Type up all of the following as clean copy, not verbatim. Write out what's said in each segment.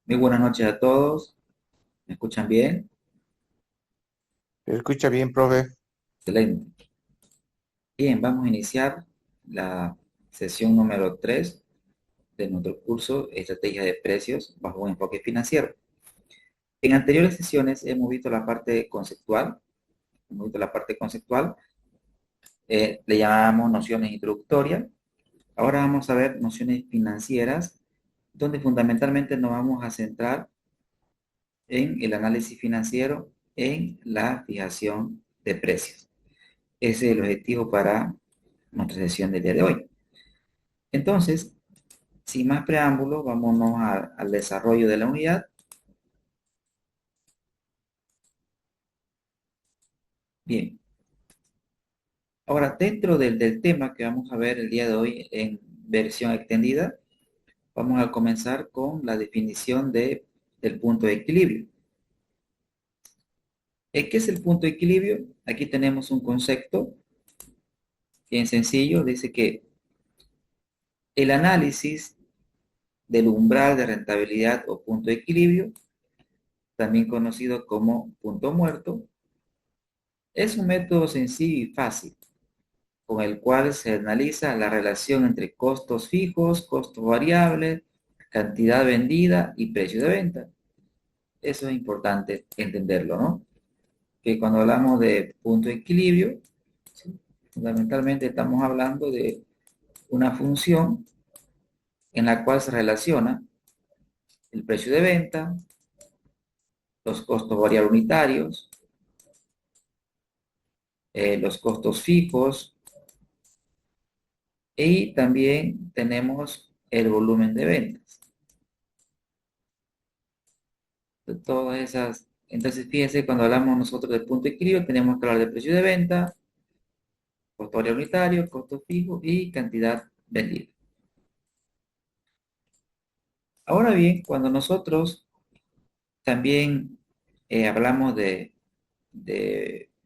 Muy buenas noches a todos. ¿Me escuchan bien? Se escucha bien, profe. Excelente. Bien, vamos a iniciar la sesión número 3 de nuestro curso Estrategia de Precios bajo un enfoque financiero. En anteriores sesiones hemos visto la parte conceptual. Le llamamos nociones introductorias. Ahora vamos a ver nociones financieras, donde fundamentalmente nos vamos a centrar en el análisis financiero, en la fijación de precios. Ese es el objetivo para nuestra sesión del día de hoy. Entonces, sin más preámbulos, vámonos al desarrollo de la unidad. Bien, ahora dentro del tema que vamos a ver el día de hoy en versión extendida, vamos a comenzar con la definición del punto de equilibrio. ¿Qué es el punto de equilibrio? Aquí tenemos un concepto bien sencillo. Dice que el análisis del umbral de rentabilidad o punto de equilibrio, también conocido como punto muerto, es un método sencillo y fácil con el cual se analiza la relación entre costos fijos, costos variables, cantidad vendida y precio de venta. Eso es importante entenderlo, ¿no? Que cuando hablamos de punto de equilibrio, ¿sí? Fundamentalmente estamos hablando de una función en la cual se relaciona el precio de venta, los costos variables unitarios, los costos fijos y también tenemos el volumen de ventas. De todas esas. Entonces, fíjense, cuando hablamos nosotros de punto de equilibrio, tenemos que hablar de precio de venta, costo variable unitario, costo fijo y cantidad vendida. Ahora bien, cuando nosotros también hablamos de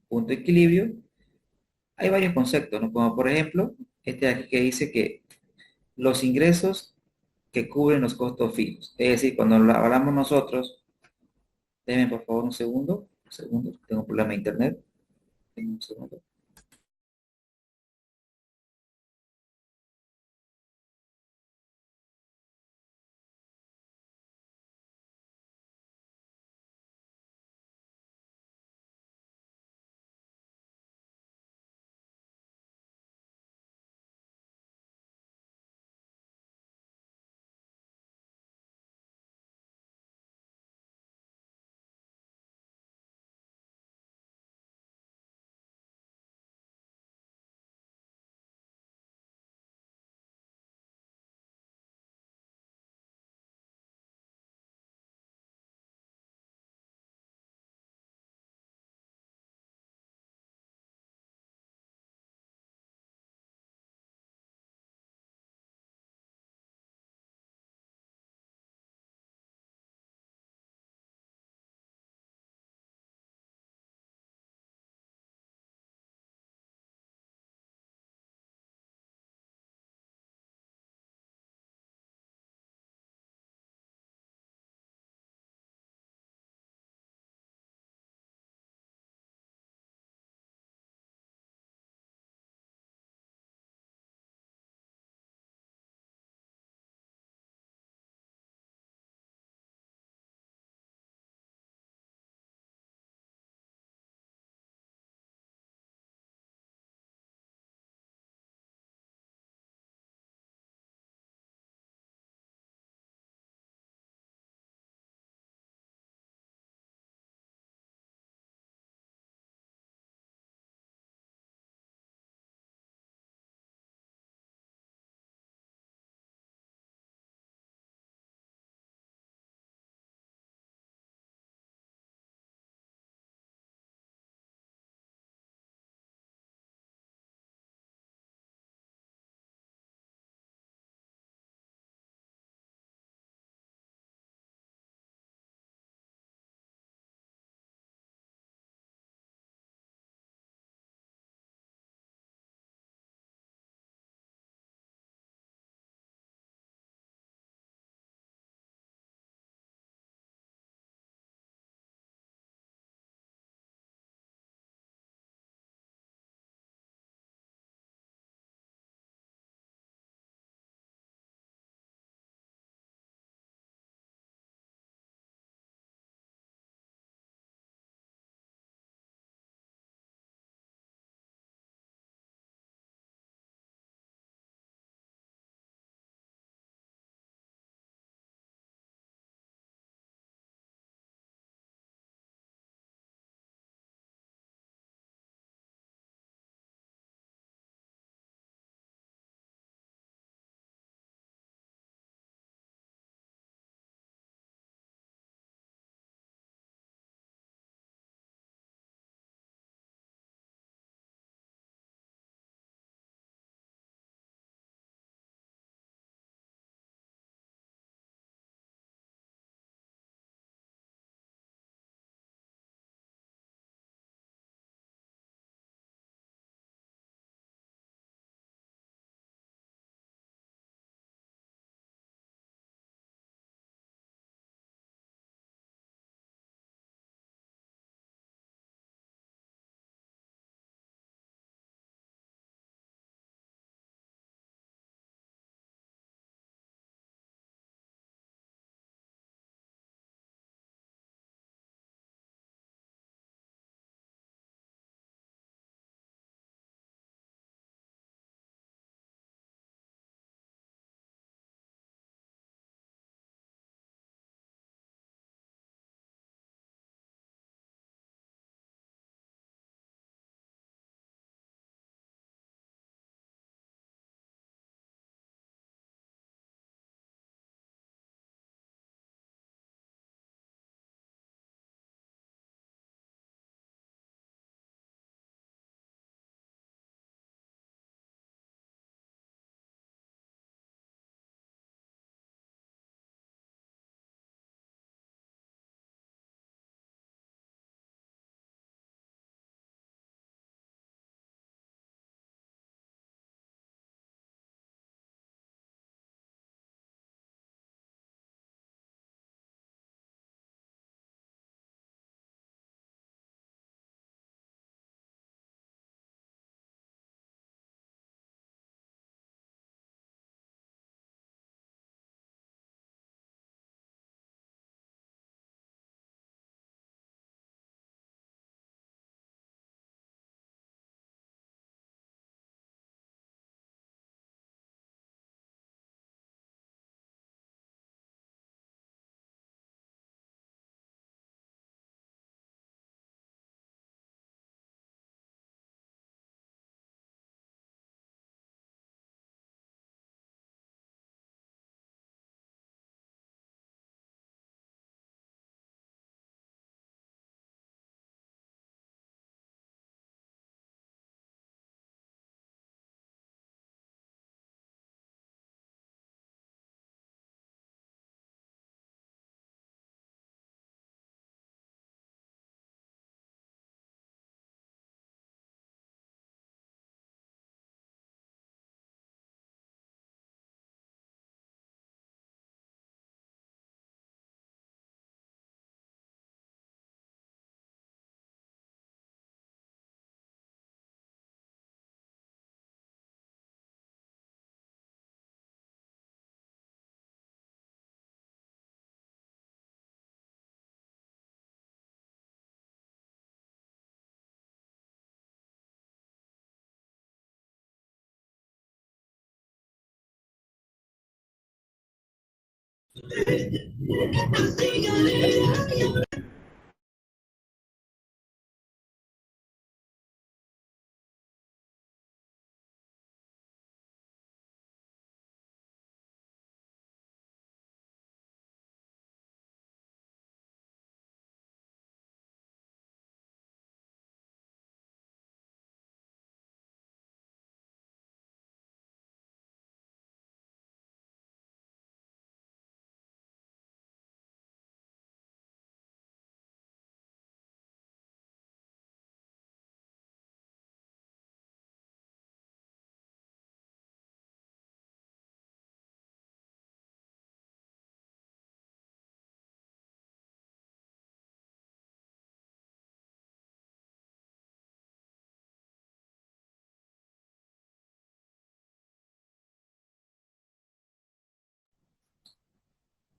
punto de equilibrio, hay varios conceptos, ¿no? Como por ejemplo, este de aquí que dice que los ingresos que cubren los costos fijos. Es decir, cuando lo hablamos nosotros, déjenme por favor un segundo, tengo un problema de internet. Un segundo.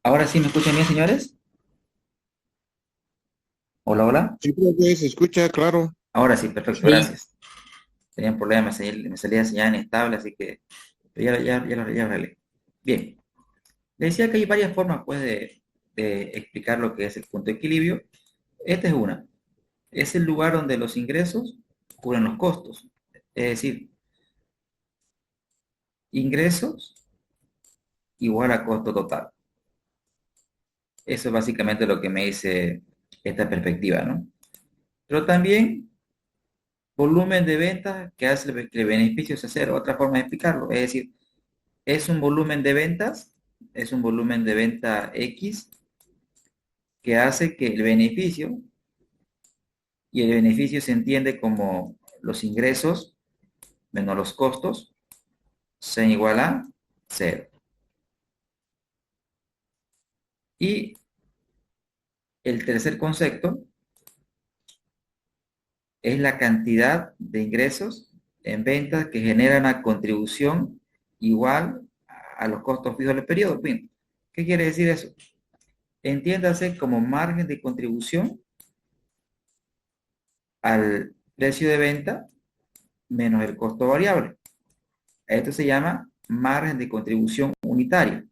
Ahora sí me escuchan bien, señores. Hola, hola. Sí, profe, se escucha, claro. Ahora sí, perfecto, Sí, gracias. Tenía un problema, me salía señal inestable, así que ya lo arreglé. Bien, le decía que hay varias formas, pues, de explicar lo que es el punto de equilibrio. Esta es una. Es el lugar donde los ingresos cubren los costos. Es decir, ingresos igual a costo total. Eso es básicamente lo que me dice esta perspectiva, ¿no? Pero también volumen de ventas que hace que el beneficio sea cero. Otra forma de explicarlo. Es decir, es un volumen de ventas, es un volumen de venta X que hace que el beneficio, y el beneficio se entiende como los ingresos menos los costos, sean igual a cero. Y el tercer concepto es la cantidad de ingresos en ventas que genera una contribución igual a los costos fijos del periodo. Bien, ¿qué quiere decir eso? Entiéndase como margen de contribución al precio de venta menos el costo variable. Esto se llama margen de contribución unitario.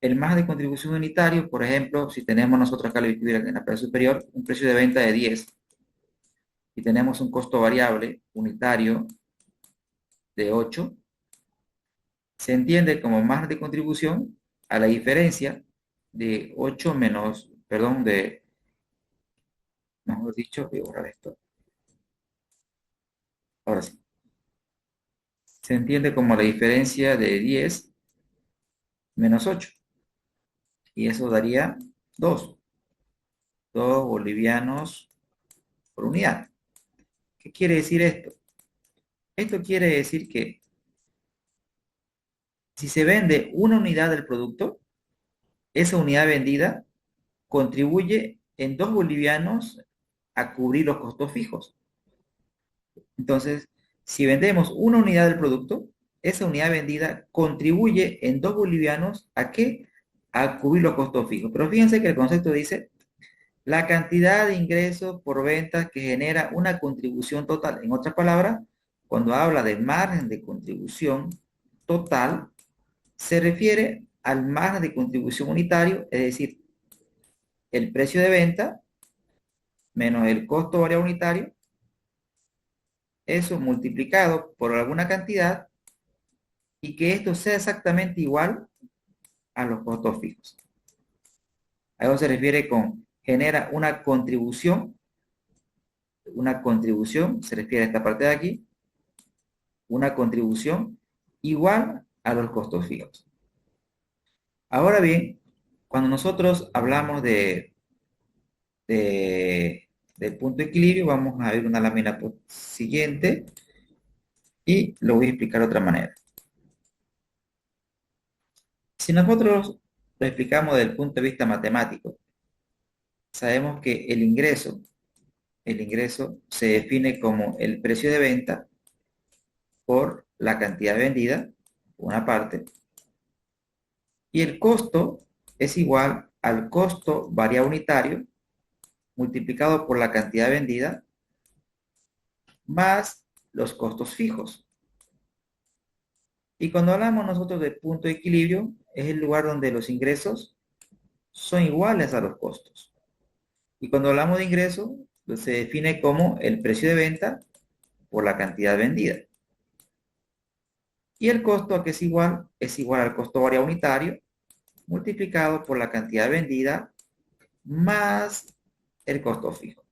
El margen de contribución unitario, por ejemplo, si tenemos nosotros acá en la parte superior un precio de venta de 10 y tenemos un costo variable unitario de 8, se entiende como margen de contribución a la diferencia de 8 menos, perdón, mejor dicho, voy a borrar esto. Ahora sí. Se entiende como la diferencia de 10 menos 8. Y eso daría 2 bolivianos por unidad. ¿Qué quiere decir esto? Esto quiere decir que si se vende una unidad del producto, esa unidad vendida contribuye en 2 bolivianos a cubrir los costos fijos. Entonces, si vendemos una unidad del producto, esa unidad vendida contribuye en 2 bolivianos ¿a qué? A cubrir los costos fijos. Pero fíjense que el concepto dice la cantidad de ingresos por ventas que genera una contribución total. En otras palabras, cuando habla de margen de contribución total, se refiere al margen de contribución unitario, es decir, el precio de venta menos el costo variable unitario, eso multiplicado por alguna cantidad y que esto sea exactamente igual a los costos fijos. A eso se refiere con genera una contribución, se refiere a esta parte de aquí, una contribución igual a los costos fijos. Ahora bien, cuando nosotros hablamos del punto de equilibrio, vamos a ver una lámina siguiente y lo voy a explicar de otra manera. Si nosotros lo explicamos desde el punto de vista matemático, sabemos que el ingreso se define como el precio de venta por la cantidad vendida, una parte, y el costo es igual al costo variable unitario multiplicado por la cantidad vendida más los costos fijos. Y cuando hablamos nosotros de punto de equilibrio, es el lugar donde los ingresos son iguales a los costos. Y cuando hablamos de ingreso, pues, se define como el precio de venta por la cantidad vendida. Y el costo a que es igual al costo variable unitario multiplicado por la cantidad vendida más el costo fijo.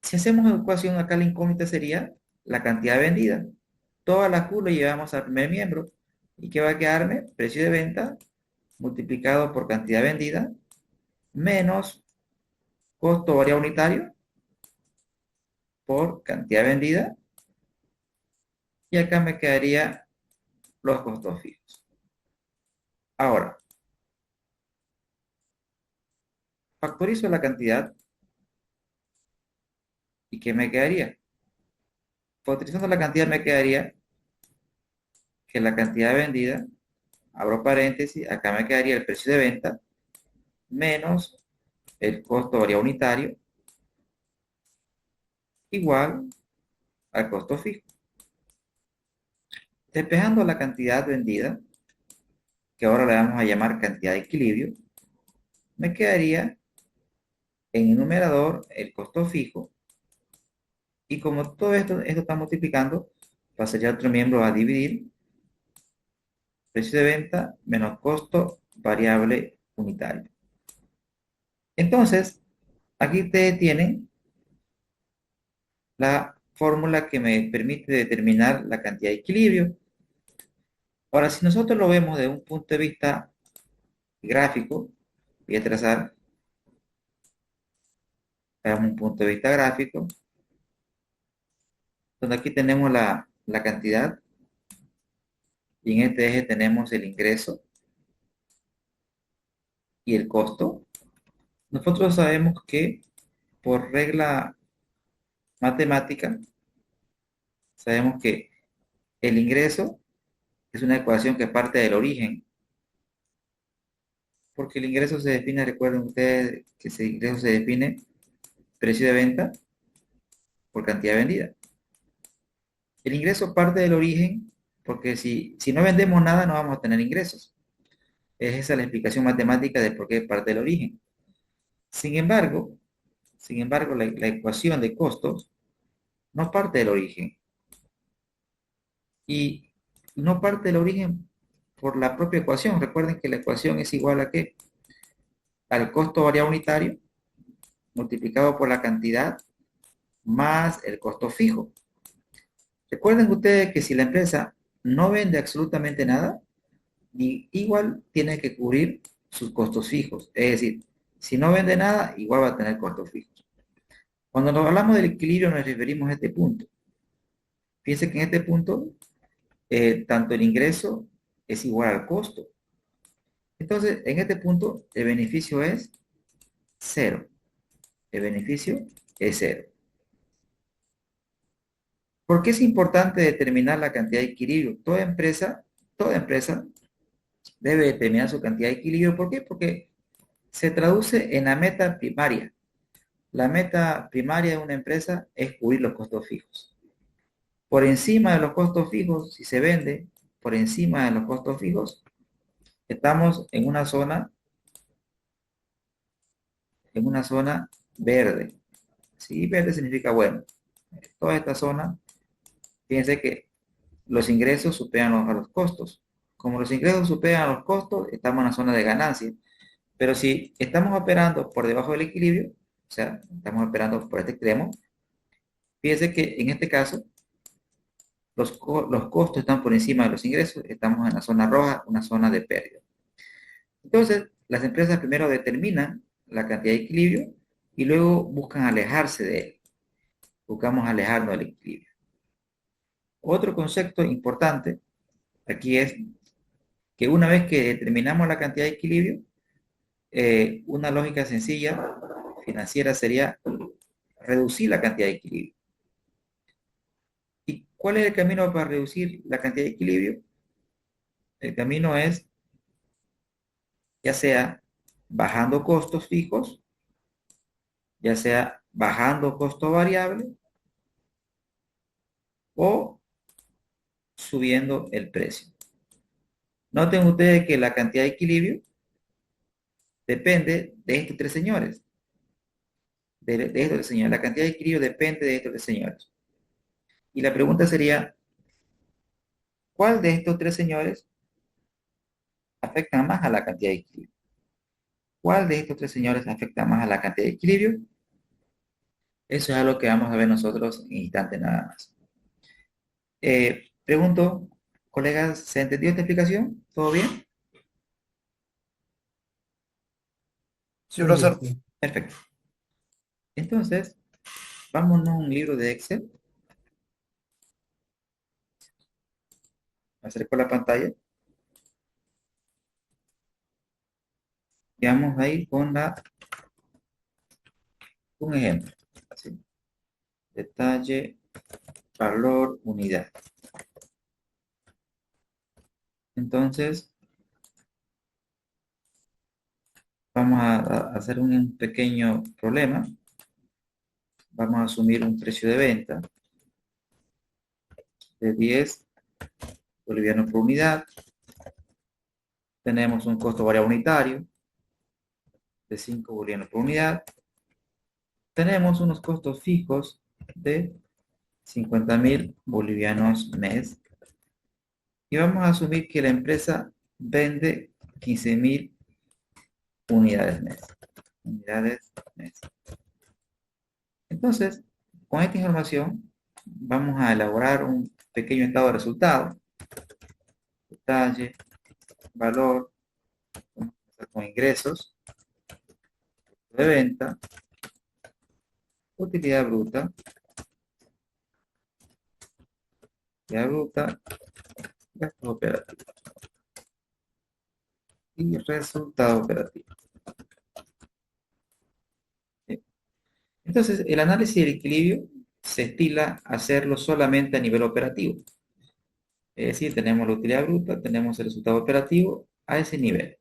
Si hacemos una ecuación acá, la incógnita sería la cantidad vendida. Todas las Q lo llevamos al primer miembro. ¿Y qué va a quedarme? Precio de venta multiplicado por cantidad vendida menos costo variable unitario por cantidad vendida. Y acá me quedaría los costos fijos. Ahora, factorizo la cantidad y ¿qué me quedaría? Factorizando la cantidad me quedaría que la cantidad vendida, abro paréntesis, acá me quedaría el precio de venta menos el costo variable unitario igual al costo fijo. Despejando la cantidad vendida, que ahora le vamos a llamar cantidad de equilibrio, me quedaría en el numerador el costo fijo. Y como todo esto está multiplicando, pasaría otro miembro a dividir precio de venta menos costo variable unitario. Entonces, aquí ustedes tienen la fórmula que me permite determinar la cantidad de equilibrio. Ahora, si nosotros lo vemos desde un punto de vista gráfico, voy a trazar, un punto de vista gráfico, donde aquí tenemos la cantidad y en este eje tenemos el ingreso y el costo. Nosotros sabemos que por regla matemática, sabemos que el ingreso es una ecuación que parte del origen, porque el ingreso se define, recuerden ustedes que ese ingreso se define precio de venta por cantidad vendida. El ingreso parte del origen porque si no vendemos nada no vamos a tener ingresos. Es esa la explicación matemática de por qué parte del origen. Sin embargo, la ecuación de costos no parte del origen. Y no parte del origen por la propia ecuación. Recuerden que la ecuación es igual a ¿qué? Al costo variable unitario multiplicado por la cantidad más el costo fijo. Recuerden ustedes que si la empresa no vende absolutamente nada, igual tiene que cubrir sus costos fijos. Es decir, si no vende nada, igual va a tener costos fijos. Cuando nos hablamos del equilibrio nos referimos a este punto. Fíjense que en este punto, tanto el ingreso es igual al costo. Entonces, en este punto, el beneficio es cero. El beneficio es cero. ¿Por qué es importante determinar la cantidad de equilibrio? Toda empresa debe determinar su cantidad de equilibrio. ¿Por qué? Porque se traduce en la meta primaria. La meta primaria de una empresa es cubrir los costos fijos. Por encima de los costos fijos, si se vende por encima de los costos fijos, estamos en una zona verde. Sí, verde significa bueno. Toda esta zona, fíjense que los ingresos superan a los costos. Como los ingresos superan a los costos, estamos en una zona de ganancia. Pero si estamos operando por debajo del equilibrio, o sea, estamos operando por este extremo, fíjense que en este caso los costos están por encima de los ingresos, estamos en la zona roja, una zona de pérdida. Entonces, las empresas primero determinan la cantidad de equilibrio y luego buscan alejarse de él. Buscamos alejarnos del equilibrio. Otro concepto importante aquí es que una vez que determinamos la cantidad de equilibrio, una lógica sencilla financiera sería reducir la cantidad de equilibrio. ¿Y cuál es el camino para reducir la cantidad de equilibrio? El camino es ya sea bajando costos fijos, ya sea bajando costo variable o subiendo el precio. Noten ustedes que la cantidad de equilibrio depende de estos tres señores. De estos tres señores. La cantidad de equilibrio depende de estos tres señores. Y la pregunta sería, ¿cuál de estos tres señores afecta más a la cantidad de equilibrio? ¿Cuál de estos tres señores afecta más a la cantidad de equilibrio? Eso es algo que vamos a ver nosotros en instantes nada más. Pregunto, colegas, ¿se entendió esta explicación? ¿Todo bien? Sí, profesor. Perfecto. Entonces, vámonos a un libro de Excel. Acerco la pantalla. Y vamos a ir con un ejemplo. Así. Detalle, valor, unidad. Entonces, vamos a hacer un pequeño problema. Vamos a asumir un precio de venta de 10 bolivianos por unidad. Tenemos un costo variable unitario de 5 bolivianos por unidad. Tenemos unos costos fijos de 50.000 bolivianos mes. Y vamos a asumir que la empresa vende 15.000 unidades mes. Unidades mes. Entonces, con esta información, vamos a elaborar un pequeño estado de resultado. Detalle, valor, vamos a empezar con ingresos, de venta, utilidad bruta, gastos operativos y resultado operativo. ¿Sí? Entonces, el análisis del equilibrio se estila a hacerlo solamente a nivel operativo. Es decir, tenemos la utilidad bruta, tenemos el resultado operativo a ese nivel.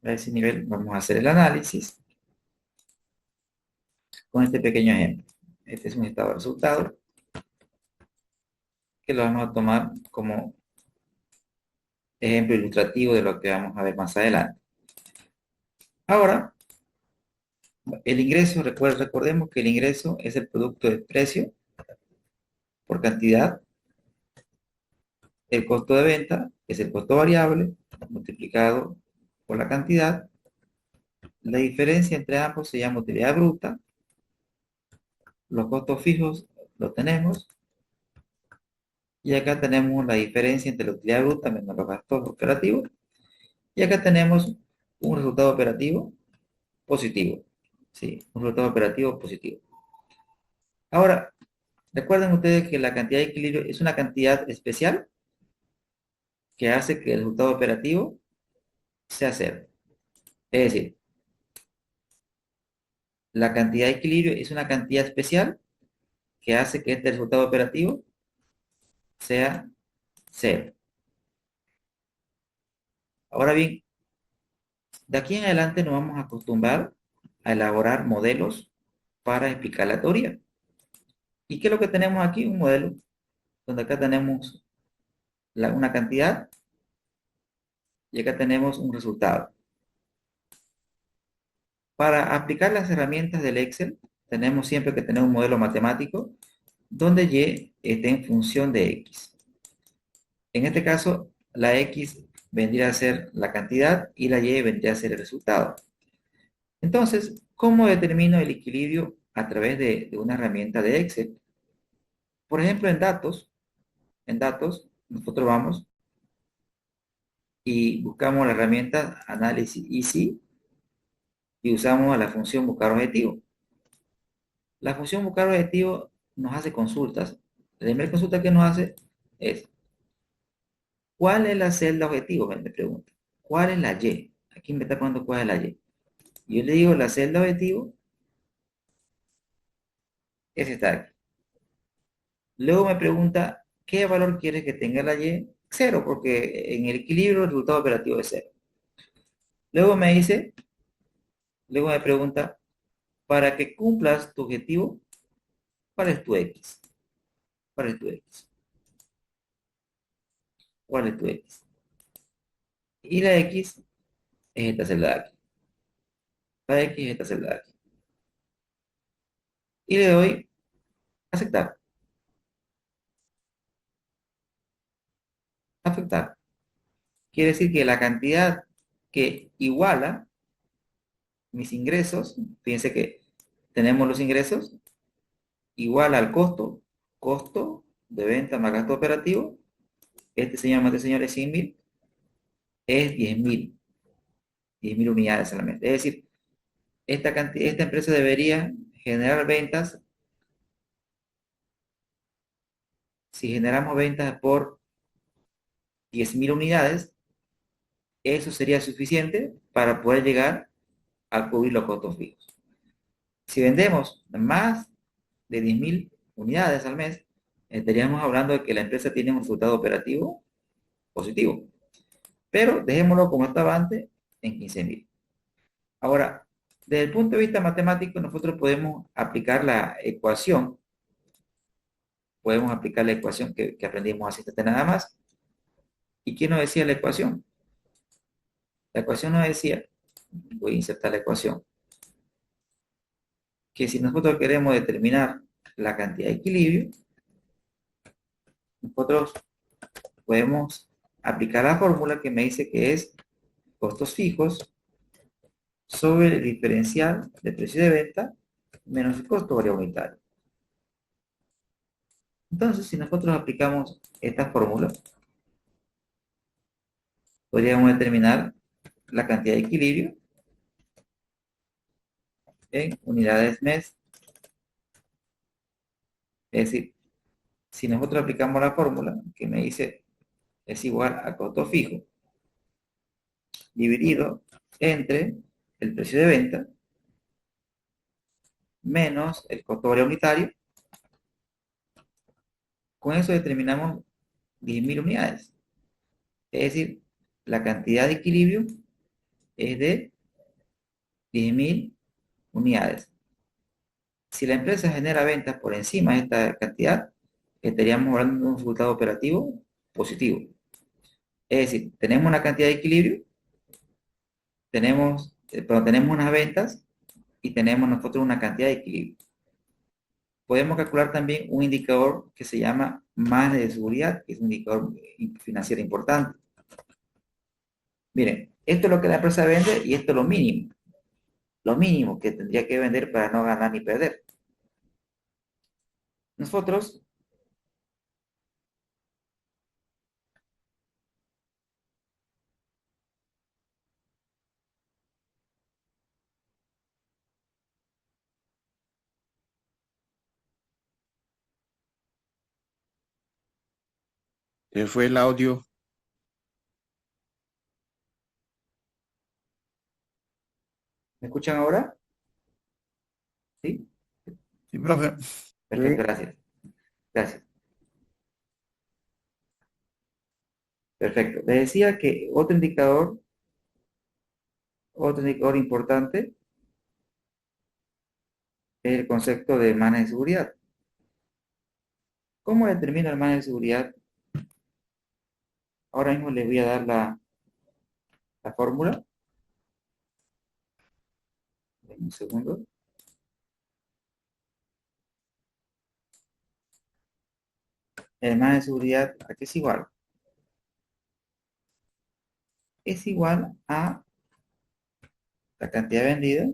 A ese nivel vamos a hacer el análisis con este pequeño ejemplo. Este es un estado de resultado que lo vamos a tomar como ejemplo ilustrativo de lo que vamos a ver más adelante. Ahora, el ingreso, recordemos que el ingreso es el producto del precio por cantidad. El costo de venta es el costo variable multiplicado por la cantidad. La diferencia entre ambos se llama utilidad bruta. Los costos fijos los tenemos. Y acá tenemos la diferencia entre la utilidad bruta menos los gastos operativos. Y acá tenemos un resultado operativo positivo. Sí, un resultado operativo positivo. Ahora, recuerden ustedes que la cantidad de equilibrio es una cantidad especial que hace que el resultado operativo sea cero. Es decir, la cantidad de equilibrio es una cantidad especial que hace que este resultado operativo sea cero. Ahora bien, de aquí en adelante nos vamos a acostumbrar a elaborar modelos para explicar la teoría. ¿Y qué es lo que tenemos aquí? Un modelo donde acá tenemos una cantidad y acá tenemos un resultado. Para aplicar las herramientas del Excel, tenemos siempre que tener un modelo matemático donde y esté en función de x. En este caso, la x vendría a ser la cantidad y la y vendría a ser el resultado. Entonces, ¿cómo determino el equilibrio a través de una herramienta de Excel? Por ejemplo, en datos, nosotros vamos y buscamos la herramienta análisis easy y usamos la función buscar objetivo. La función buscar objetivo nos hace consultas. La primera consulta que nos hace es, ¿cuál es la celda objetivo? Me pregunta. ¿Cuál es la Y? Aquí me está preguntando cuál es la Y. Yo le digo la celda objetivo es esta de aquí. Luego me pregunta, ¿qué valor quieres que tenga la Y? Cero, porque en el equilibrio el resultado operativo es cero. Luego me dice, luego me pregunta, para que cumplas tu objetivo, ¿cuál es tu X? ¿Cuál es tu X? ¿Cuál es tu X? Y la X es esta celda de aquí. La X es esta celda de aquí. Y le doy aceptar. Aceptar. Quiere decir que la cantidad que iguala mis ingresos, fíjense que tenemos los ingresos, igual al costo, costo de venta más gasto operativo, este señor, este señor es 100.000, es 10.000 unidades solamente. Es decir, esta empresa debería generar ventas, si generamos ventas por 10.000 unidades, eso sería suficiente para poder llegar a cubrir los costos fijos. Si vendemos más de 10.000 unidades al mes, estaríamos hablando de que la empresa tiene un resultado operativo positivo. Pero dejémoslo como estaba antes, en 15.000. Ahora, desde el punto de vista matemático, nosotros podemos aplicar la ecuación. Podemos aplicar la ecuación que aprendimos así nada más. ¿Y qué nos decía la ecuación? La ecuación nos decía, voy a insertar la ecuación, que si nosotros queremos determinar la cantidad de equilibrio, nosotros podemos aplicar la fórmula que me dice que es costos fijos sobre el diferencial de precio de venta menos el costo variable unitario. Entonces, si nosotros aplicamos esta fórmula, podríamos determinar la cantidad de equilibrio en unidades mes. Es decir, si nosotros aplicamos la fórmula que me dice es igual a costo fijo dividido entre el precio de venta menos el costo variable unitario, con eso determinamos 10.000 unidades. Es decir, la cantidad de equilibrio es de 10.000 unidades. Si la empresa genera ventas por encima de esta cantidad, estaríamos hablando de un resultado operativo positivo. Es decir, tenemos una cantidad de equilibrio, tenemos unas ventas y tenemos nosotros una cantidad de equilibrio. Podemos calcular también un indicador que se llama margen de seguridad, que es un indicador financiero importante. Miren, esto es lo que la empresa vende y esto es lo mínimo que tendría que vender para no ganar ni perder. Nosotros Se fue el audio. ¿me escuchan ahora? ¿Sí? Sí, profe. Perfecto, gracias. Gracias. Perfecto. Les decía que otro indicador importante es el concepto de margen de seguridad. ¿Cómo determino el margen de seguridad? Ahora mismo les voy a dar la fórmula. Un segundo. El margen de seguridad, ¿a qué es igual? Es igual a la cantidad vendida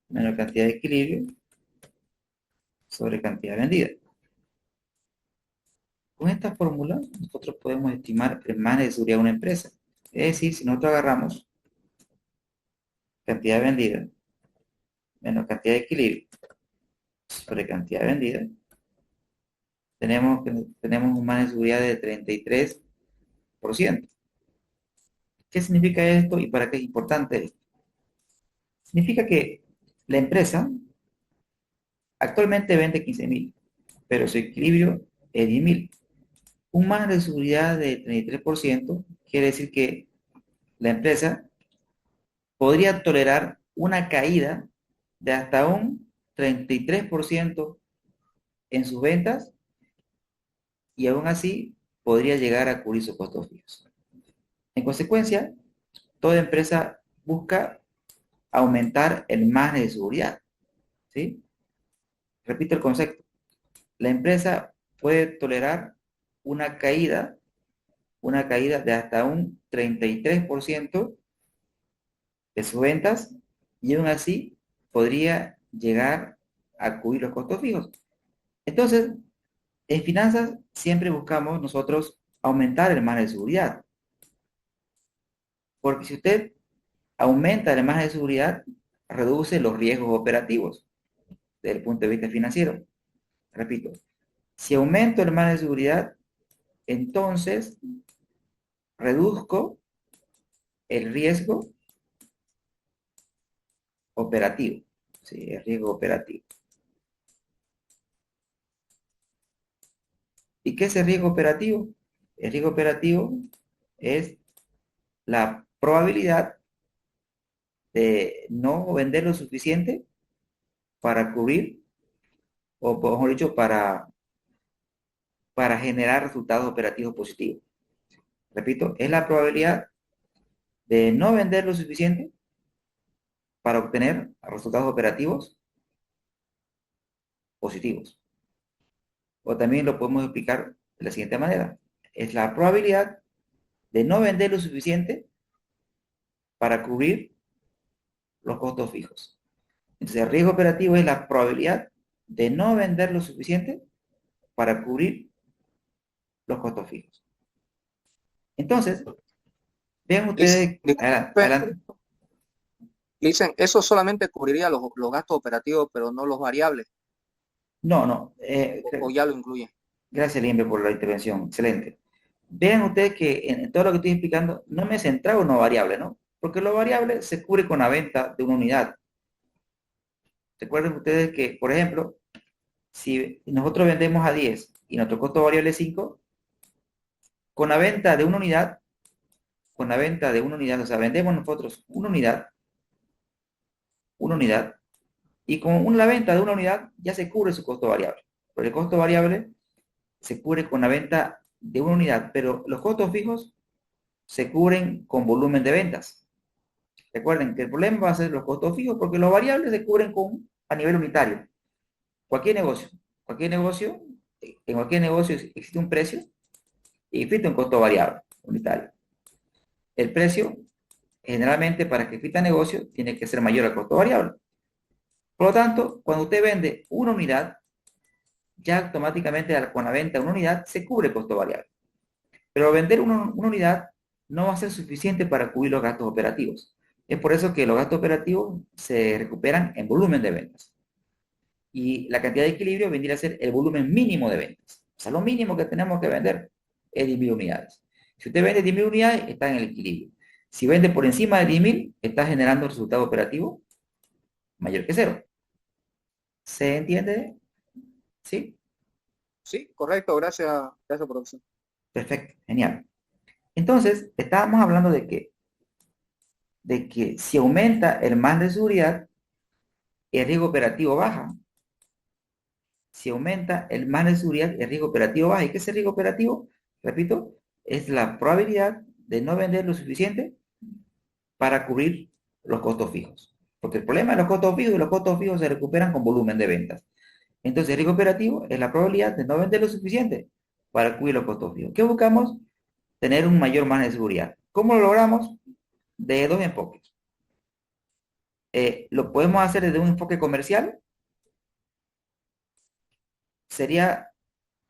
menos cantidad de equilibrio sobre cantidad vendida. Con esta fórmula, nosotros podemos estimar el margen de seguridad de una empresa. Es decir, si nosotros agarramos cantidad vendida menos cantidad de equilibrio sobre cantidad vendida, tenemos un margen de seguridad de 33%. ¿Qué significa esto y para qué es importante esto? Significa que la empresa actualmente vende 15.000, pero su equilibrio es 10.000. Un margen de seguridad de 33% quiere decir que la empresa podría tolerar una caída de hasta un 33% en sus ventas y aún así podría llegar a cubrir sus costos fijos. En consecuencia, toda empresa busca aumentar el margen de seguridad, ¿sí? Repito el concepto. La empresa puede tolerar una caída, una caída de hasta un 33% de sus ventas y aún así podría llegar a cubrir los costos fijos. Entonces, en finanzas siempre buscamos nosotros aumentar el margen de seguridad. Porque si usted aumenta el margen de seguridad, reduce los riesgos operativos desde el punto de vista financiero. Repito, si aumento el margen de seguridad, entonces reduzco el riesgo operativo. ¿Sí? El riesgo operativo. ¿Y qué es el riesgo operativo? El riesgo operativo es la probabilidad de no vender lo suficiente para cubrir, o mejor dicho, para generar resultados operativos positivos. Repito, es la probabilidad de no vender lo suficiente para obtener resultados operativos positivos. O también lo podemos explicar de la siguiente manera. Es la probabilidad de no vender lo suficiente para cubrir los costos fijos. Entonces, el riesgo operativo es la probabilidad de no vender lo suficiente para cubrir los costos fijos. Entonces, vean ustedes, adelante, adelante. Dicen, eso solamente cubriría los gastos operativos, pero no los variables, No, no. o ya lo incluye. Gracias, Limbe, por la intervención. Excelente. Vean ustedes que en todo lo que estoy explicando, no me he centrado en lo variable, ¿no? Porque lo variable se cubre con la venta de una unidad. Recuerden ustedes que, por ejemplo, si nosotros vendemos a 10 y nuestro costo variable es 5, con la venta de una unidad, o sea, vendemos nosotros una unidad, y con la venta de una unidad ya se cubre su costo variable. Porque el costo variable se cubre con la venta de una unidad, pero los costos fijos se cubren con volumen de ventas. Recuerden que el problema va a ser los costos fijos porque los variables se cubren a nivel unitario. Cualquier negocio, en cualquier negocio existe un precio y existe un costo variable unitario. El precio, generalmente, para que exista negocio, tiene que ser mayor al costo variable. Por lo tanto, cuando usted vende una unidad, ya automáticamente con la venta de una unidad se cubre el costo variable. Pero vender una unidad no va a ser suficiente para cubrir los gastos operativos. Es por eso que los gastos operativos se recuperan en volumen de ventas. Y la cantidad de equilibrio vendría a ser el volumen mínimo de ventas. O sea, lo mínimo que tenemos que vender es 10.000 unidades. Si usted vende 10.000 unidades, está en el equilibrio. Si vende por encima de 10.000, está generando un resultado operativo mayor que cero. ¿Se entiende? ¿Sí? Sí, correcto, gracias, profesor. Perfecto, genial. Entonces, estábamos hablando de que si aumenta el margen de seguridad, el riesgo operativo baja. Si aumenta el margen de seguridad, el riesgo operativo baja. ¿Y qué es el riesgo operativo? Repito, es la probabilidad de no vender lo suficiente para cubrir los costos fijos. Porque el problema de los costos fijos, y los costos fijos se recuperan con volumen de ventas. Entonces, el riesgo operativo es la probabilidad de no vender lo suficiente para cubrir los costos fijos. ¿Qué buscamos? Tener un mayor margen de seguridad. ¿Cómo lo logramos? De dos enfoques. Lo podemos hacer desde un enfoque comercial.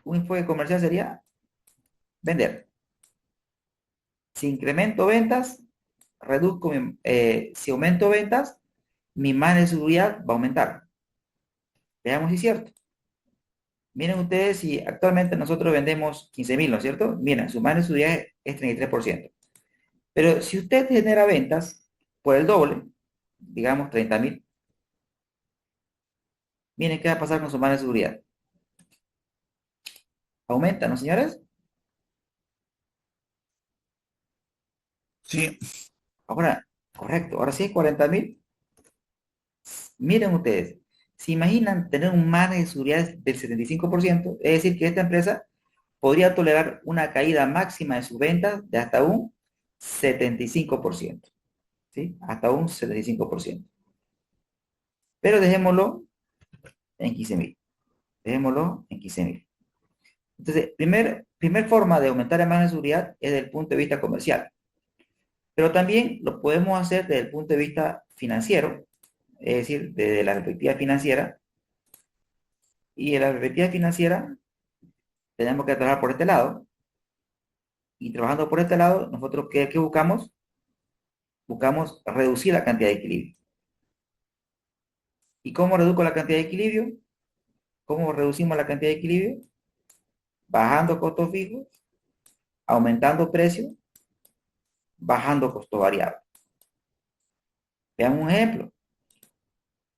Un enfoque comercial sería vender. Si incremento ventas, si aumento ventas, mi margen de seguridad va a aumentar. Veamos si es cierto. Miren ustedes, si actualmente nosotros vendemos 15.000, ¿no es cierto? Miren, su margen de seguridad es 33%. Pero si usted genera ventas por el doble, digamos 30.000, miren qué va a pasar con su margen de seguridad. ¿Aumenta, no, señores? Sí. Ahora, correcto, ahora sí es 40.000. Miren ustedes, se imaginan tener un margen de seguridad del 75%, es decir, que esta empresa podría tolerar una caída máxima de sus ventas de hasta un 75%. ¿Sí? Hasta un 75%. Pero dejémoslo en 15.000. Dejémoslo en 15.000. Entonces, primer forma de aumentar el margen de seguridad es desde el punto de vista comercial. Pero también lo podemos hacer desde el punto de vista financiero, es decir, desde la perspectiva financiera. Y en la perspectiva financiera tenemos que trabajar por este lado. Y trabajando por este lado, nosotros ¿qué buscamos? Buscamos reducir la cantidad de equilibrio. ¿Y cómo reduzco la cantidad de equilibrio? ¿Cómo reducimos la cantidad de equilibrio? Bajando costos fijos, aumentando precios, bajando costos variables. Vean un ejemplo.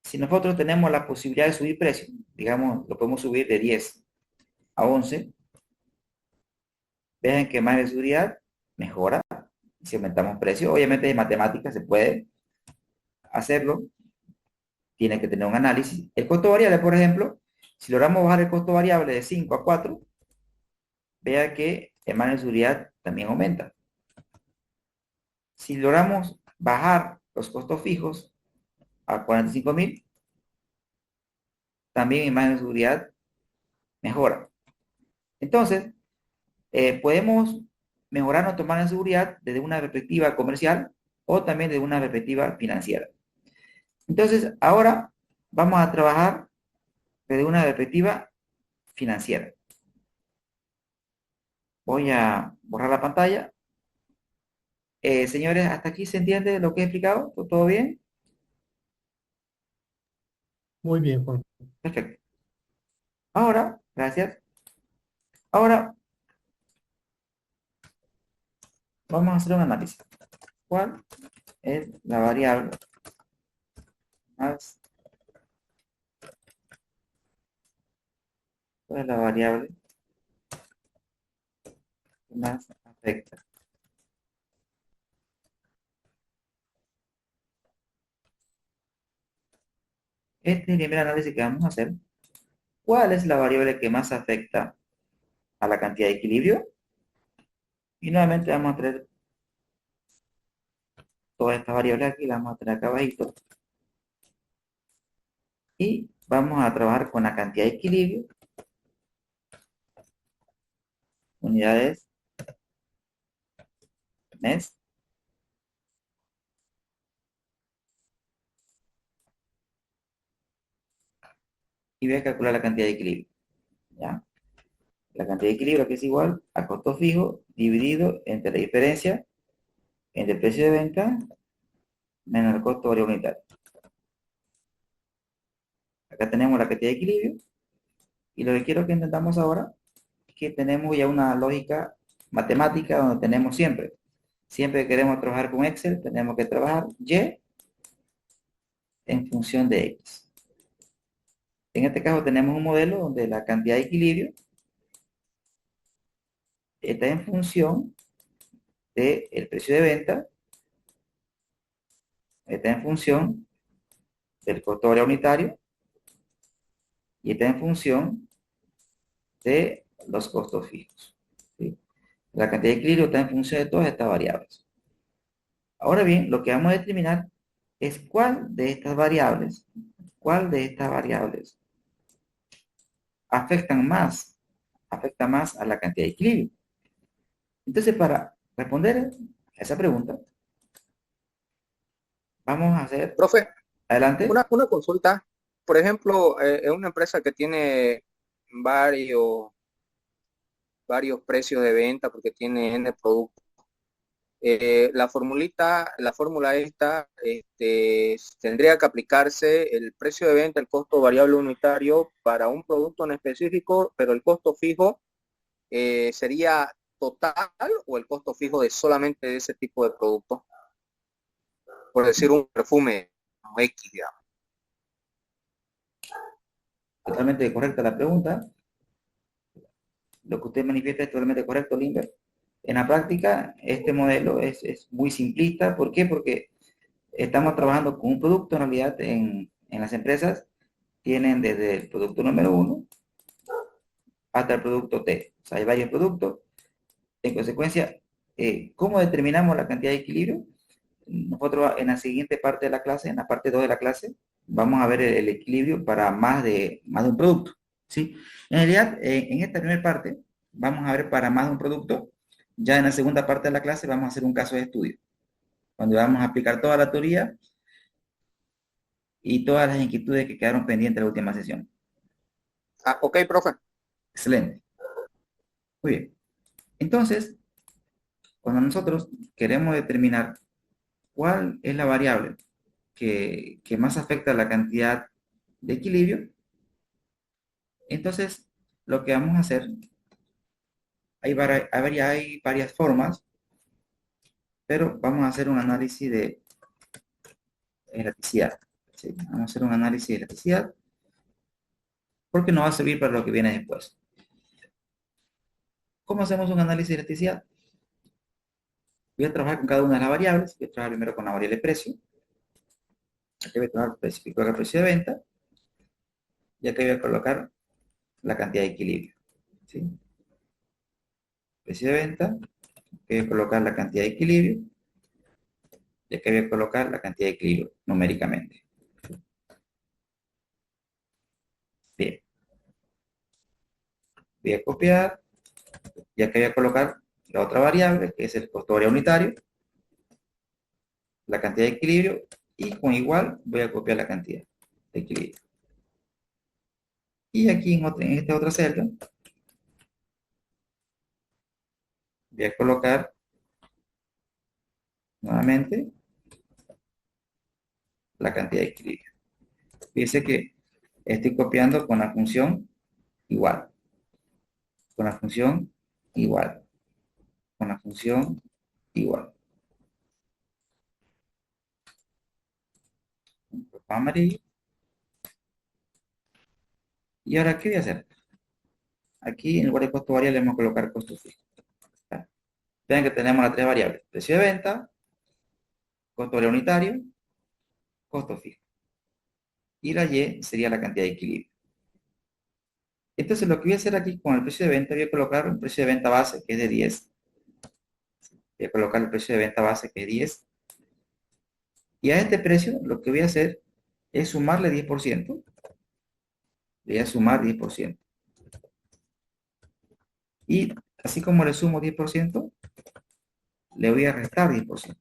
Si nosotros tenemos la posibilidad de subir precios, digamos, lo podemos subir de 10 a 11, vean que más de seguridad mejora. Si aumentamos precios, obviamente en matemáticas se puede hacerlo, tiene que tener un análisis. El costo variable, por ejemplo, si logramos bajar el costo variable de 5 a 4, vea que el margen de seguridad también aumenta. Si logramos bajar los costos fijos a 45.000, también el margen de seguridad mejora. Entonces, podemos mejorar nuestro margen de seguridad desde una perspectiva comercial o también desde una perspectiva financiera. Entonces, ahora vamos a trabajar desde una perspectiva financiera. Voy a borrar la pantalla. Señores, ¿hasta aquí se entiende lo que he explicado? ¿Todo bien? Muy bien, Juan. Perfecto. Ahora, gracias. Ahora, vamos a hacer un análisis. ¿Cuál es la variable más? ¿Cuál es la variable que más afecta? Este es el primer análisis que vamos a hacer. ¿Cuál es la variable que más afecta a la cantidad de equilibrio? Y nuevamente vamos a traer todas estas variables aquí, las vamos a tener acá abajito. Y vamos a trabajar con la cantidad de equilibrio, unidades, mes, y voy a calcular la cantidad de equilibrio. ¿Ya? La cantidad de equilibrio que es igual a costo fijo dividido entre la diferencia entre el precio de venta menos el costo variable unitario. Acá tenemos la cantidad de equilibrio y lo que quiero que entendamos ahora es que tenemos ya una lógica matemática donde tenemos siempre que queremos trabajar con Excel, tenemos que trabajar Y en función de X. En este caso tenemos un modelo donde la cantidad de equilibrio está en función del precio de venta, está en función del costo variable unitario y está en función de los costos fijos. ¿Sí? La cantidad de equilibrio está en función de todas estas variables. Ahora bien, lo que vamos a determinar es cuál de estas variables afecta más a la cantidad de equilibrio. Entonces, para responder a esa pregunta, vamos a hacer, Profe, adelante. una consulta. Por ejemplo, en una empresa que tiene varios, varios precios de venta porque tiene N productos. La fórmula esta, tendría que aplicarse el precio de venta, el costo variable unitario para un producto en específico, pero el costo fijo sería total o el costo fijo de solamente de ese tipo de producto. Por decir un perfume X, digamos. Totalmente correcta la pregunta. Lo que usted manifiesta es totalmente correcto, Limber. En la práctica, este modelo es muy simplista. ¿Por qué? Porque estamos trabajando con un producto. En realidad, en las empresas tienen desde el producto número 1 hasta el producto T. O sea, hay varios productos. En consecuencia, ¿cómo determinamos la cantidad de equilibrio? Nosotros en la siguiente parte de la clase, en la parte 2 de la clase, vamos a ver el equilibrio para más de un producto, ¿sí? En realidad, en esta primera parte, vamos a ver para más de un producto. Ya en la segunda parte de la clase vamos a hacer un caso de estudio, donde vamos a aplicar toda la teoría y todas las inquietudes que quedaron pendientes de la última sesión. Ah, ok, profe. Excelente. Muy bien. Entonces, cuando nosotros queremos determinar cuál es la variable que más afecta a la cantidad de equilibrio, entonces lo que vamos a hacer, hay varias formas, pero vamos a hacer un análisis de elasticidad. ¿Sí? Vamos a hacer un análisis de elasticidad porque nos va a servir para lo que viene después. ¿Cómo hacemos un análisis de elasticidad? Voy a trabajar con cada una de las variables. Voy a trabajar primero con la variable precio. Aquí voy a trabajar el precio de venta. Y aquí voy a colocar la cantidad de equilibrio. ¿Sí? Precio de venta. Aquí voy a colocar la cantidad de equilibrio. Y aquí voy a colocar la cantidad de equilibrio numéricamente. Bien. Voy a copiar. Y aquí voy a colocar la otra variable, que es el costo variable unitario, la cantidad de equilibrio, y con igual voy a copiar la cantidad de equilibrio. Y aquí en esta otra celda voy a colocar nuevamente la cantidad de equilibrio. Fíjense que estoy copiando con la función igual, con la función igual, con la función igual. Amarillo. Y ahora, ¿qué voy a hacer? Aquí en lugar de costo variable vamos a colocar costo fijo. Vean que tenemos las tres variables: precio de venta, costo variable unitario, costo fijo. Y la Y sería la cantidad de equilibrio. Entonces lo que voy a hacer aquí con el precio de venta, voy a colocar un precio de venta base que es de 10. Voy a colocar el precio de venta base que es 10. Y a este precio lo que voy a hacer es sumarle 10%. Le voy a sumar 10%. Y así como le sumo 10%, le voy a restar 10%.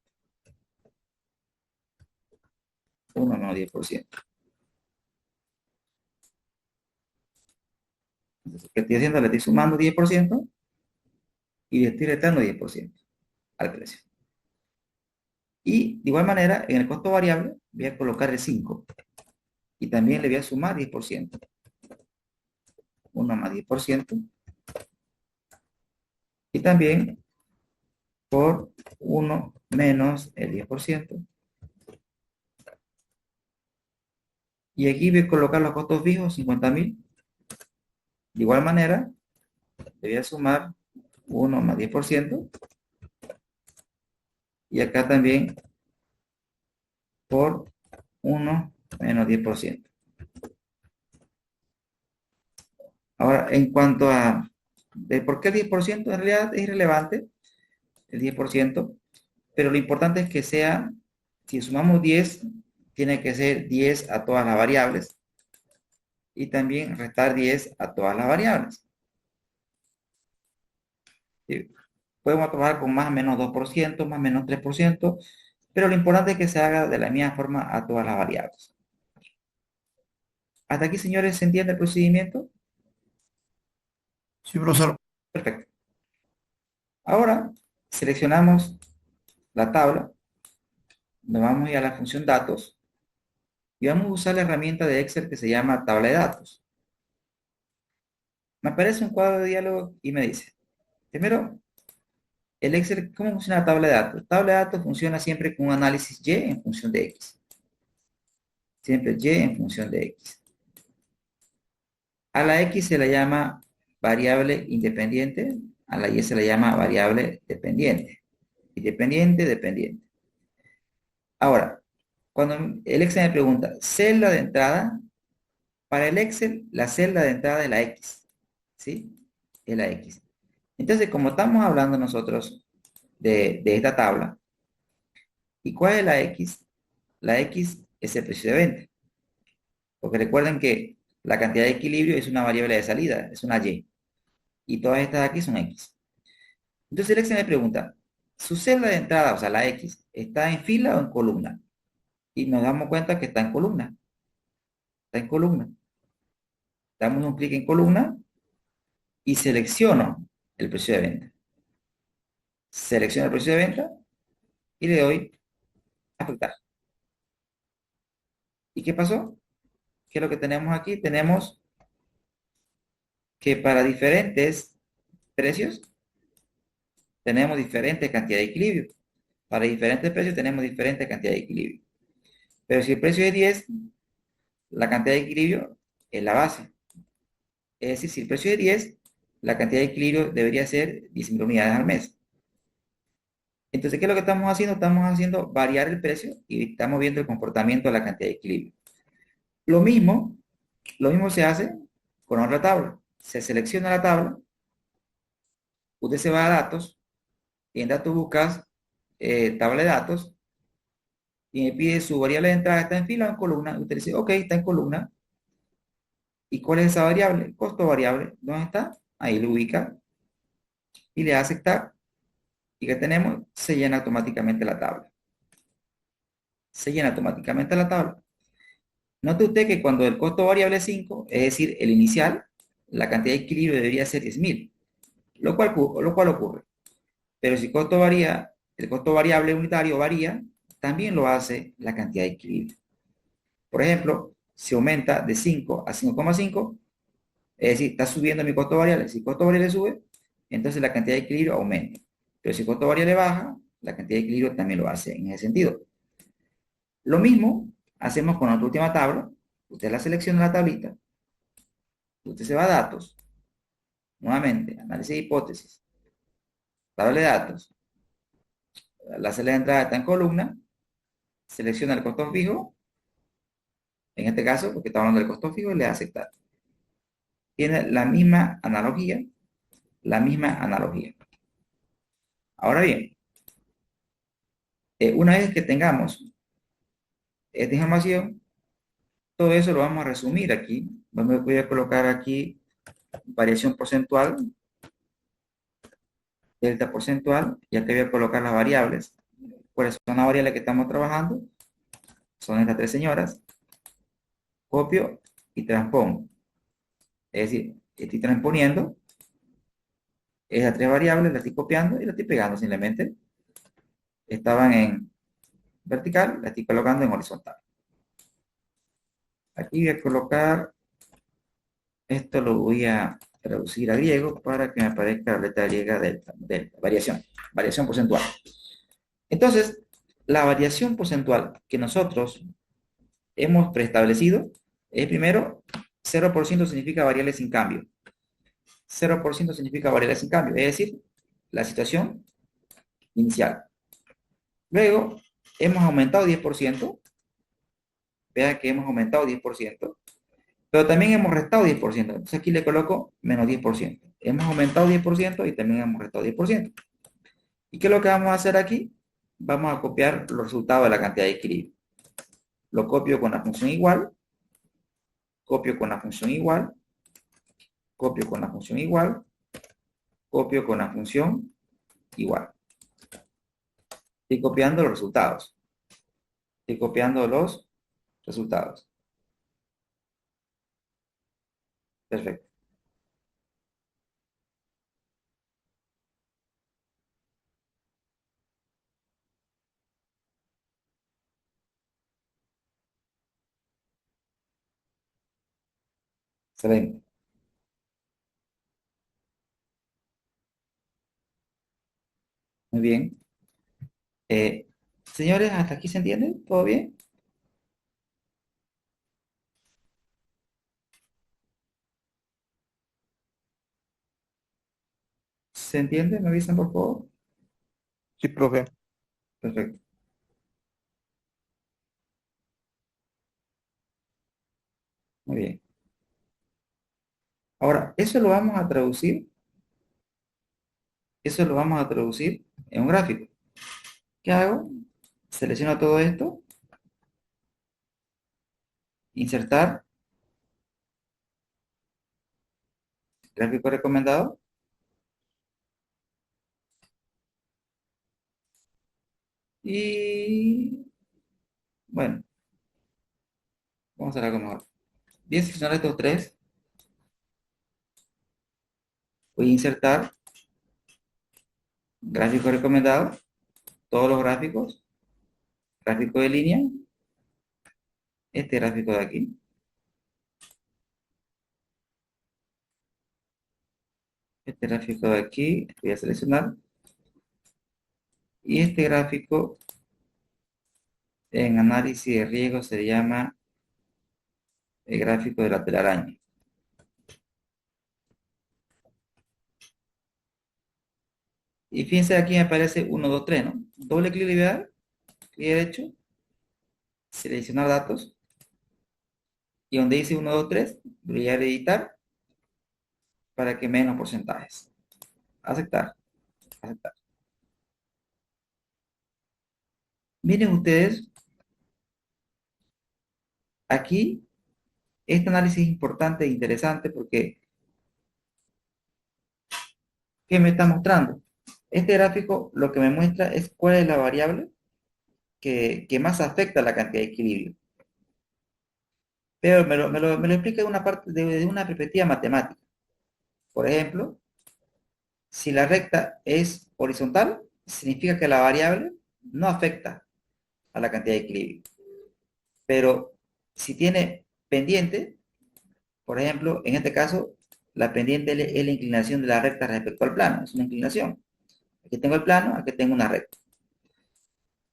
1 menos 10%. Entonces, ¿qué estoy haciendo? Le estoy sumando 10% y le estoy restando 10% al precio. Y de igual manera, en el costo variable voy a colocar el 5. Y también le voy a sumar 10%. 1 más 10%. Y también por 1 menos el 10%. Y aquí voy a colocar los costos fijos, 50.000. De igual manera, le voy a sumar 1 más 10%. Y acá también por 1 menos 10%. Ahora, en cuanto a de por qué el 10%, en realidad es irrelevante el 10%, pero lo importante es que sea, si sumamos 10, tiene que ser 10 a todas las variables y también restar 10 a todas las variables. ¿Sí? Podemos trabajar con más o menos 2%, más o menos 3%, pero lo importante es que se haga de la misma forma a todas las variables. ¿Hasta aquí, señores, se entiende el procedimiento? Sí, profesor. Perfecto. Ahora seleccionamos la tabla, nos vamos a ir a la función datos y vamos a usar la herramienta de Excel que se llama tabla de datos. Me aparece un cuadro de diálogo y me dice, primero, el Excel, ¿cómo funciona la tabla de datos? Tabla de datos funciona siempre con un análisis Y en función de X. Siempre Y en función de X. A la X se la llama variable independiente, a la Y se la llama variable dependiente. Independiente, dependiente. Ahora, cuando el Excel me pregunta, celda de entrada, para el Excel, la celda de entrada es la X, ¿sí? es la X. Entonces, como estamos hablando nosotros de esta tabla, ¿y cuál es la X? La X es el precio de venta. Porque recuerden que la cantidad de equilibrio es una variable de salida, es una Y. Y todas estas aquí son X. Entonces el Excel me pregunta, ¿su celda de entrada, o sea, la X, está en fila o en columna? Y nos damos cuenta que está en columna. Está en columna. Damos un clic en columna y selecciono el precio de venta. Selecciono el precio de venta y le doy a aceptar. ¿Y qué pasó? ¿Qué es lo que tenemos aquí? Tenemos que para diferentes precios tenemos diferente cantidad de equilibrio. Para diferentes precios tenemos diferente cantidad de equilibrio. Pero si el precio es 10, la cantidad de equilibrio es la base. Es decir, si el precio es 10, la cantidad de equilibrio debería ser 10.000 unidades al mes. Entonces, ¿qué es lo que estamos haciendo? Estamos haciendo variar el precio y estamos viendo el comportamiento de la cantidad de equilibrio. Lo mismo, lo mismo se hace con otra tabla. Se selecciona la tabla, usted se va a datos y en datos buscas tabla de datos y me pide su variable de entrada, está en fila o en columna. Usted dice, ok, está en columna. ¿Y cuál es esa variable? Costo variable. ¿Dónde está? Ahí lo ubica y le da a aceptar. ¿Y que tenemos? Se llena automáticamente la tabla. Se llena automáticamente la tabla. Note usted que cuando el costo variable es 5, es decir, el inicial, la cantidad de equilibrio debería ser 10.000, lo cual ocurre. Pero si el costo variable unitario varía, también lo hace la cantidad de equilibrio. Por ejemplo, si aumenta de 5 a 5,5, es decir, está subiendo mi costo variable. Si el costo variable sube, entonces la cantidad de equilibrio aumenta. Pero si el costo variable baja, la cantidad de equilibrio también lo hace en ese sentido. Lo mismo hacemos con la última tabla. Usted la selecciona la tablita, usted se va a datos, nuevamente, análisis de hipótesis, tabla de datos, la celda de entrada está en columna, selecciona el costo fijo, en este caso, porque estamos hablando del costo fijo, y le da aceptar. Tiene la misma analogía, la misma analogía. Ahora bien, una vez que tengamos esta información, todo eso lo vamos a resumir aquí. Voy a colocar aquí variación porcentual, delta porcentual, ya que voy a colocar las variables. ¿Cuáles son las variables que estamos trabajando? Son estas tres señoras. Copio y transpongo. Es decir, estoy transponiendo esas tres variables, las estoy copiando y las estoy pegando simplemente. Estaban en vertical, las estoy colocando en horizontal. Aquí voy a colocar, esto lo voy a traducir a griego para que me aparezca la letra griega delta, variación porcentual. Entonces, la variación porcentual que nosotros hemos preestablecido es primero 0% significa variable sin cambio. 0% significa variable sin cambio, es decir, la situación inicial. Luego, hemos aumentado 10%. Vean que hemos aumentado 10%, pero también hemos restado 10%. Entonces aquí le coloco menos 10%. Hemos aumentado 10% y también hemos restado 10%. ¿Y qué es lo que vamos a hacer aquí? Vamos a copiar los resultados de la cantidad de equilibrio. Lo copio con la función igual, copio con la función igual, copio con la función igual, copio con la función igual. Estoy copiando los resultados. Estoy copiando los resultados. Perfecto. Excelente. Muy bien. Eh, Señores, ¿hasta aquí se entiende? ¿Todo bien? ¿Se entiende? ¿Me avisan, por favor? Sí, profe. Perfecto. Muy bien. Ahora, eso lo vamos a traducir Eso lo vamos a traducir en un gráfico. ¿Qué hago? Selecciono todo esto, insertar, gráfico recomendado, y bueno, vamos a hacer algo mejor. Voy a seleccionar estos tres, voy a insertar, gráfico recomendado, todos los gráficos, gráfico de línea, este gráfico de aquí, este gráfico de aquí, voy a seleccionar, y este gráfico en análisis de riesgo se llama el gráfico de la telaraña. Y fíjense aquí me aparece 1, 2, 3, ¿no? Doble clic le voy a dar, clic derecho, seleccionar datos, y donde dice 1, 2, 3, voy a editar para que me den los porcentajes. Aceptar, aceptar. Miren ustedes, aquí este análisis es importante e interesante porque ¿qué me está mostrando? Este gráfico lo que me muestra es cuál es la variable que más afecta a la cantidad de equilibrio. Pero me lo explica de una parte, de una perspectiva matemática. Por ejemplo, si la recta es horizontal, significa que la variable no afecta a la cantidad de equilibrio. Pero si tiene pendiente, por ejemplo, en este caso, la pendiente es la inclinación de la recta respecto al plano, es una inclinación. Aquí tengo el plano, aquí tengo una recta.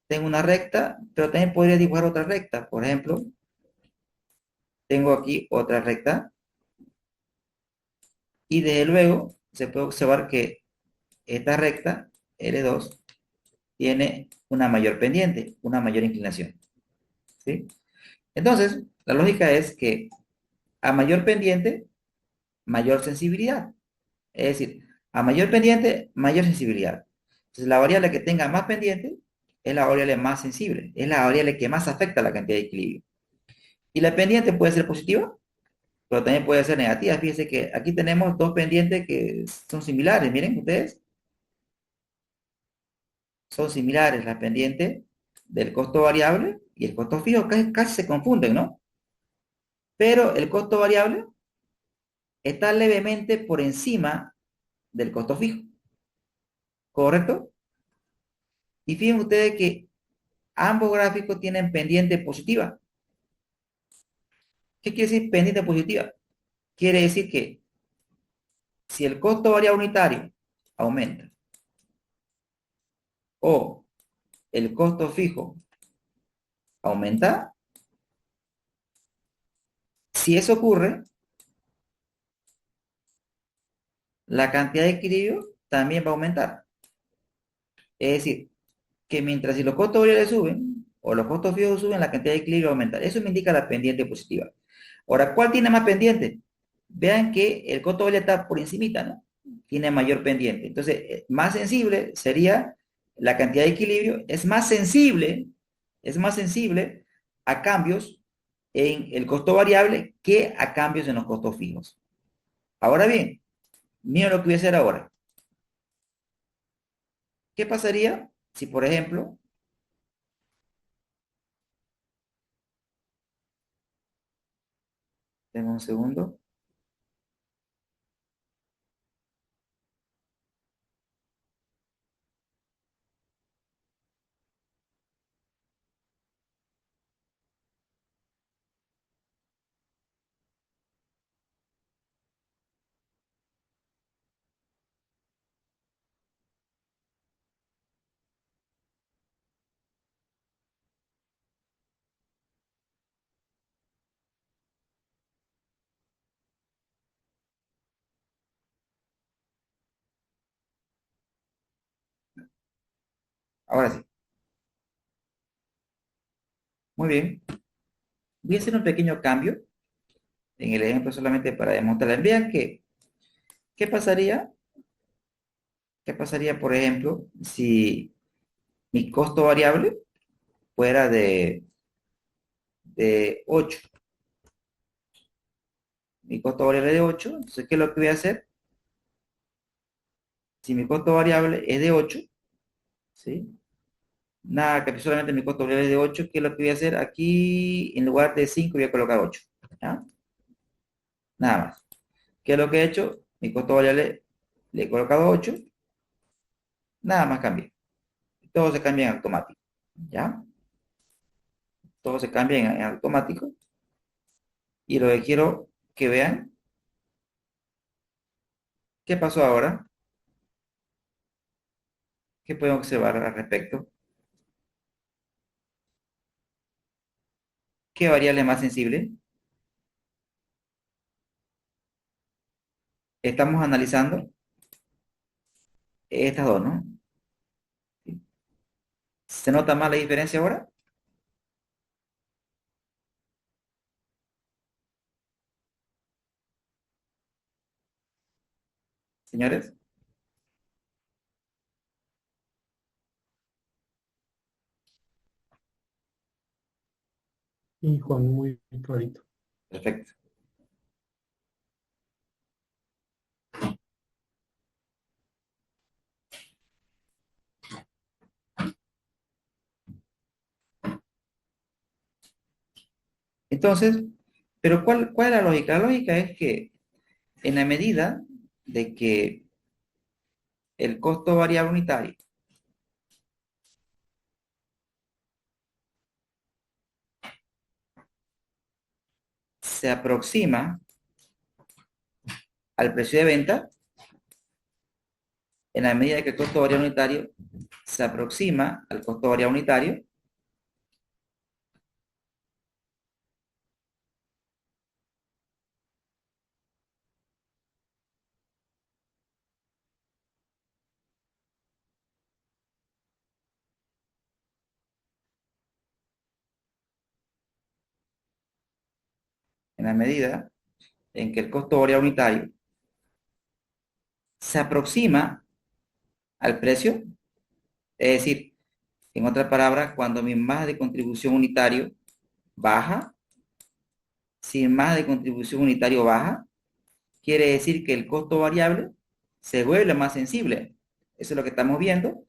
Tengo una recta, pero también podría dibujar otra recta. Por ejemplo, tengo aquí otra recta y desde luego se puede observar que esta recta, L2, tiene una mayor pendiente, una mayor inclinación. ¿Sí? Entonces, la lógica es que a mayor pendiente, mayor sensibilidad. Es decir, a mayor pendiente, mayor sensibilidad. Entonces, la variable que tenga más pendiente es la variable más sensible, es la variable que más afecta a la cantidad de equilibrio. Y la pendiente puede ser positiva, pero también puede ser negativa. Fíjense que aquí tenemos dos pendientes que son similares. Miren ustedes, son similares las pendientes del costo variable y el costo fijo. Casi se confunden, ¿no? Pero el costo variable está levemente por encima del costo fijo. ¿Correcto? Y fíjense ustedes que ambos gráficos tienen pendiente positiva. ¿Qué quiere decir pendiente positiva? Quiere decir que si el costo variable unitario aumenta o el costo fijo aumenta, si eso ocurre, la cantidad de equilibrio también va a aumentar. Es decir, que mientras si los costos variables suben o los costos fijos suben, la cantidad de equilibrio va a aumentar. Eso me indica la pendiente positiva. Ahora, ¿cuál tiene más pendiente? Vean que el costo variable está por encimita, ¿no? Tiene mayor pendiente. Entonces, más sensible sería la cantidad de equilibrio, es más sensible a cambios en el costo variable que a cambios en los costos fijos. Ahora bien, mira lo que voy a hacer ahora. ¿Qué pasaría si, por ejemplo, denme un segundo, ahora sí, muy bien, voy a hacer un pequeño cambio en el ejemplo solamente para demostrarles. Vean que, ¿qué pasaría? ¿Qué pasaría, por ejemplo, si mi costo variable fuera de 8? Mi costo variable es de 8. Entonces, ¿qué es lo que voy a hacer? Si mi costo variable es de 8, ¿sí? Nada, que solamente mi costo variable es de 8. ¿Qué es lo que voy a hacer? Aquí, en lugar de 5 voy a colocar 8. ¿Ya? Nada más. ¿Qué es lo que he hecho? Mi costo variable le he colocado 8. Nada más cambia. Todo se cambia en automático. ¿Ya? Todo se cambia en automático. Y lo que quiero que vean, ¿qué pasó ahora? ¿Qué pueden observar al respecto? ¿Qué variable es más sensible? Estamos analizando estas dos, ¿no? ¿Se nota más la diferencia ahora? Señores, Y Juan, muy clarito. perfecto. Entonces, pero ¿cuál es la lógica? La lógica es que en la medida de que el costo variable unitario se aproxima al precio de venta, en la medida de que el costo variable unitario se aproxima al costo variable unitario, en la medida en que el costo variable unitario se aproxima al precio, es decir, en otras palabras, cuando mi margen de contribución unitario baja, si el margen de contribución unitario baja, quiere decir que el costo variable se vuelve más sensible. Eso es lo que estamos viendo.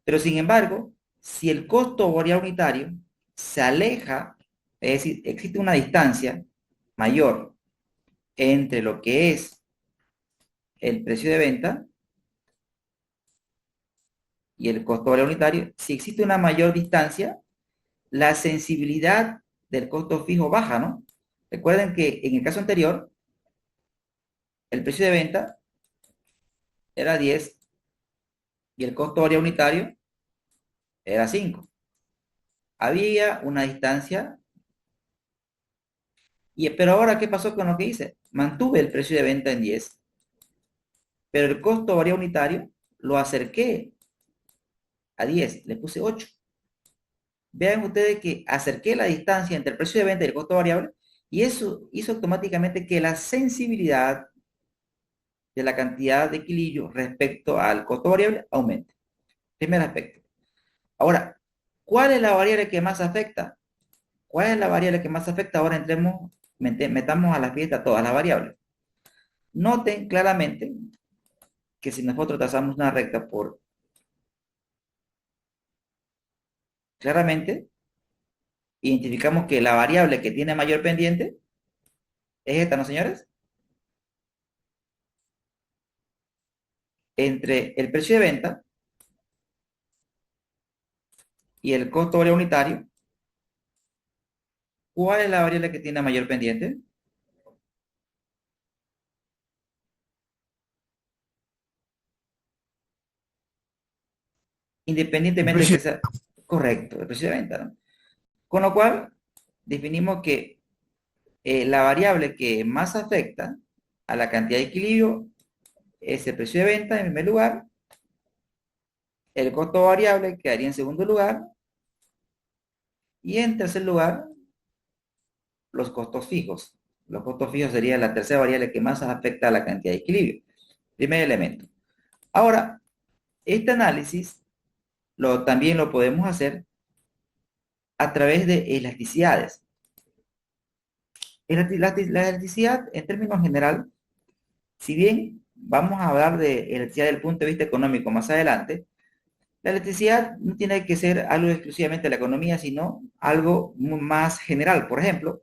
Pero sin embargo, si el costo variable unitario se aleja, es decir, existe una distancia mayor entre lo que es el precio de venta y el costo variable unitario, si existe una mayor distancia, la sensibilidad del costo fijo baja, ¿no? Recuerden que en el caso anterior, el precio de venta era 10 y el costo variable unitario era 5. Había una distancia, pero ahora, ¿qué pasó con lo que hice? Mantuve el precio de venta en 10, pero el costo variable unitario lo acerqué a 10, le puse 8. Vean ustedes que acerqué la distancia entre el precio de venta y el costo variable y eso hizo automáticamente que la sensibilidad de la cantidad de equilibrio respecto al costo variable aumente. Primer aspecto. Ahora, ¿cuál es la variable que más afecta? ¿Cuál es la variable que más afecta? Ahora metamos a la fiesta todas las variables. Noten claramente que si nosotros trazamos una recta por claramente, identificamos que la variable que tiene mayor pendiente es esta, ¿no, señores? Entre el precio de venta y el costo variable unitario, ¿cuál es la variable que tiene mayor pendiente? El Independientemente de precio. que sea correcto, el precio de venta, ¿no? Con lo cual, definimos que la variable que más afecta a la cantidad de equilibrio es el precio de venta en primer lugar, el costo variable quedaría en segundo lugar y en tercer lugar los costos fijos. Los costos fijos sería la tercera variable que más afecta a la cantidad de equilibrio. Primer elemento. Ahora, este análisis también lo podemos hacer a través de elasticidades. La elasticidad, en términos general, si bien vamos a hablar de elasticidad desde el punto de vista económico más adelante, la elasticidad no tiene que ser algo exclusivamente de la economía, sino algo más general. Por ejemplo,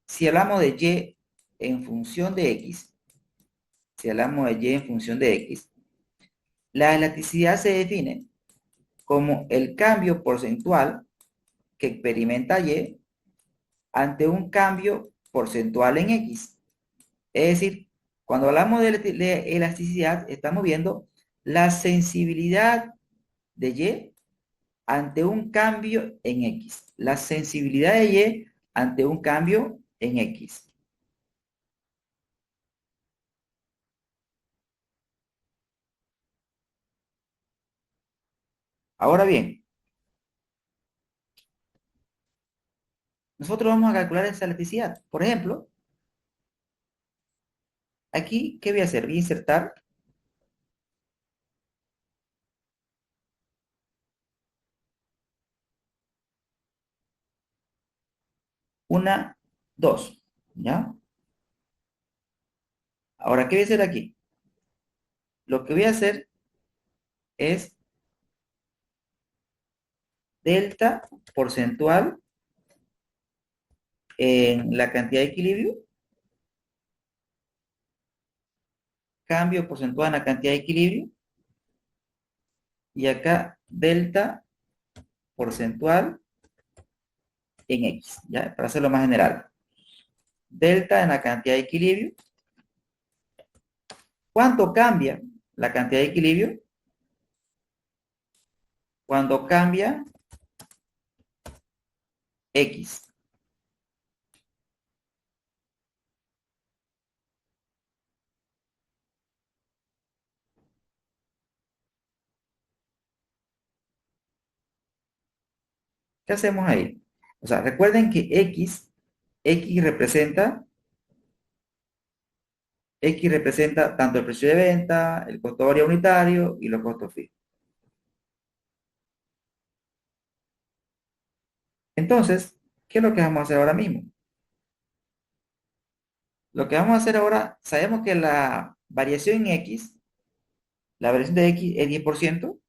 si hablamos de Y en función de X, si hablamos de Y en función de X, la elasticidad se define como el cambio porcentual que experimenta Y ante un cambio porcentual en X. Es decir, cuando hablamos de elasticidad, estamos viendo la sensibilidad de Y ante un cambio en X. La sensibilidad de Y ante un cambio en X. Ahora bien, nosotros vamos a calcular esa elasticidad. Por ejemplo, aquí, ¿qué voy a hacer? Voy a insertar una 2, ¿ya? Ahora, ¿qué voy a hacer aquí? Lo que voy a hacer es delta porcentual en la cantidad de equilibrio, cambio porcentual en la cantidad de equilibrio, y acá delta porcentual en X, ¿ya? Para hacerlo más general. Delta en la cantidad de equilibrio. ¿Cuánto cambia la cantidad de equilibrio? Cuando cambia X. ¿Qué hacemos ahí? O sea, recuerden que X representa tanto el precio de venta, el costo variable unitario y los costos fijos. Entonces, ¿qué es lo que vamos a hacer ahora mismo? Lo que vamos a hacer ahora, sabemos que la variación en X, la variación de X es 10%.